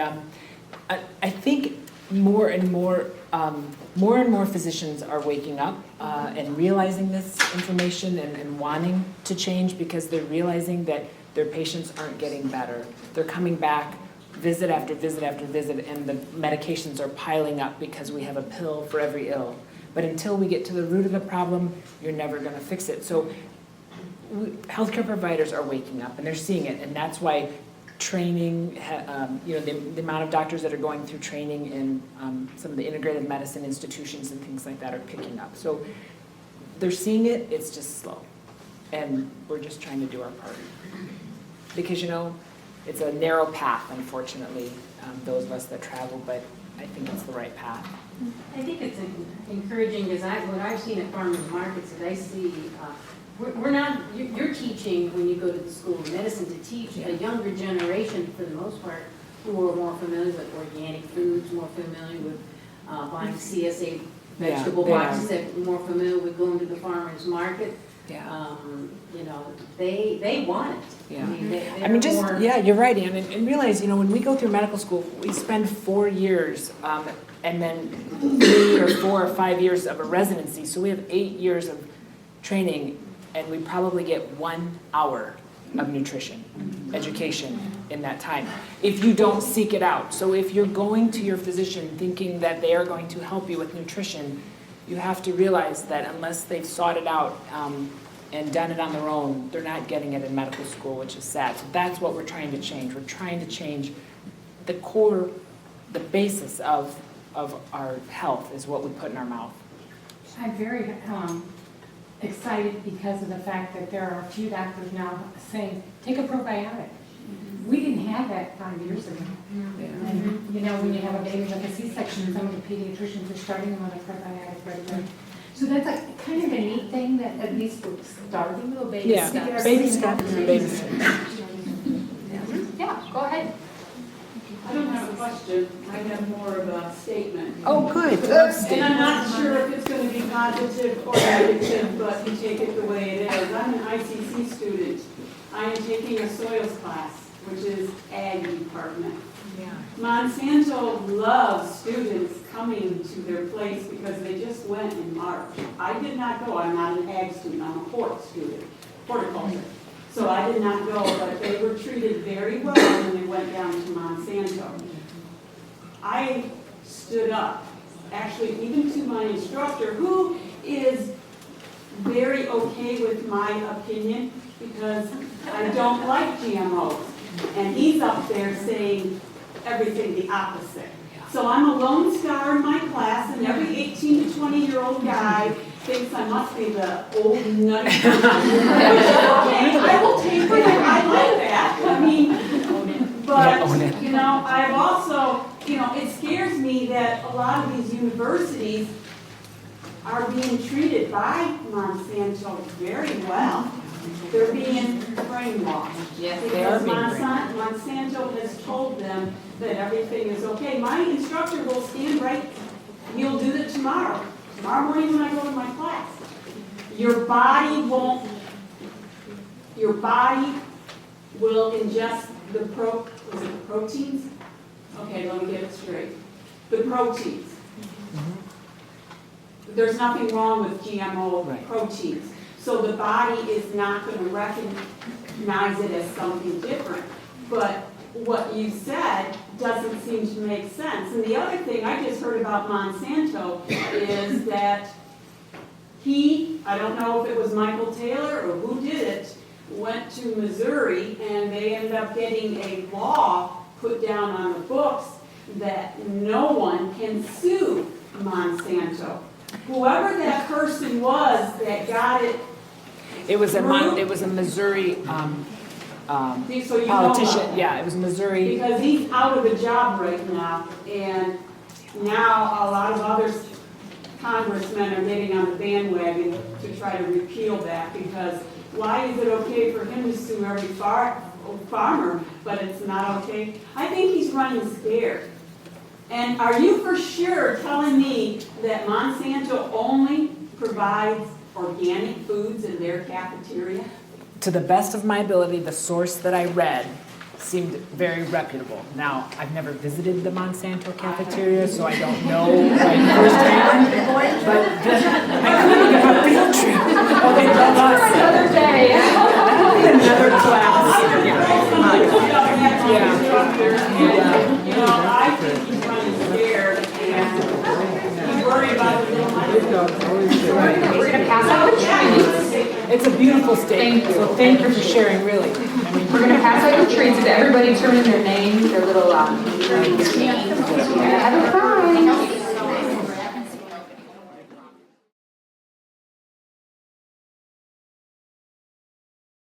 I think more and more physicians are waking up and realizing this information and wanting to change because they're realizing that their patients aren't getting better. They're coming back visit after visit after visit, and the medications are piling up because we have a pill for every ill. But until we get to the root of the problem, you're never going to fix it. So healthcare providers are waking up, and they're seeing it, and that's why training, the amount of doctors that are going through training in some of the integrative medicine institutions and things like that are picking up. So they're seeing it, it's just slow. And we're just trying to do our part. Because, it's a narrow path, unfortunately, those of us that travel, but I think it's the right path. I think it's encouraging because what I've seen at farmers markets is I see, you're teaching when you go to the school of medicine to teach a younger generation for the most part who are more familiar with organic foods, more familiar with buying CSA vegetable boxes, that are more familiar with going to the farmers market. Yeah. They want it. Yeah. You're right, Ann. And realize, when we go through medical school, we spend 4 years and then 3 or 4 or 5 years of a residency. So we have 8 years of training, and we probably get 1 hour of nutrition education in that time if you don't seek it out. So if you're going to your physician thinking that they are going to help you with nutrition, you have to realize that unless they've sought it out and done it on their own, they're not getting it in medical school, which is sad. So that's what we're trying to change. We're trying to change the core, the basis of our health is what we put in our mouth. I'm very excited because of the fact that there are a few doctors now saying, take a probiotic. We didn't have that 5 years ago. And when you have a baby with a C-section, some of the pediatricians are starting them on a probiotic right away. So that's kind of a neat thing that at least we're starting little baby steps. Yeah, baby steps. Yeah, go ahead. I don't have a question. I have more of a statement. Oh, good. And I'm not sure if it's going to be positive or negative, but you take it the way it is. I'm an ICC student. I am taking a soils class, which is ag department. Yeah. Monsanto loves students coming to their place because they just went in March. I did not go. I'm not an ag student. I'm a hort student, horticulture. So I did not go, but they were treated very well when they went down to Monsanto. I stood up, actually even to my instructor, who is very okay with my opinion because I don't like GMOs. And he's up there saying everything the opposite. So I'm a lone star in my class, and every 18 to 20-year-old guy thinks I must be the old nutty person. Okay, I will take it. I like that. I mean, but, I've also, it scares me that a lot of these universities are being treated by Monsanto very well. They're being brainwashed. Yes, they are being brainwashed. Monsanto has told them that everything is okay. My instructor will stand right, he'll do it tomorrow morning when I go to my class. Your body will ingest the proteins? Okay, let me get it straight. The proteins. There's nothing wrong with GMO proteins. so the body is not gonna recognize it as something different. But what you said doesn't seem to make sense. And the other thing I just heard about Monsanto is that I don't know if it was Michael Taylor or who did it, went to Missouri and they ended up getting a law put down on the books that no one can sue Monsanto. Whoever that person was that got it. It was a Missouri So you know politician. about that. Yeah, it was Missouri. Because he's out of a job right now, and now a lot of other congressmen are getting on the bandwagon to try to repeal that, because why is it okay for him to sue every farmer, but it's not okay? I think he's running scared. And are you for sure telling me that Monsanto only provides organic foods in their cafeteria? To the best of my ability, the source that I read seemed very reputable. Now, I've never visited the Monsanto cafeteria, so I don't know firsthand. But I could have a field trip. Oh, they love us. Another day. Another class. You know, I think he's running scared, and you worry about the We're gonna pass out the treats. It's a beautiful statement, so thank you for sharing, really. We're gonna pass out the treats. If everybody turn in their name, their little, have a prize.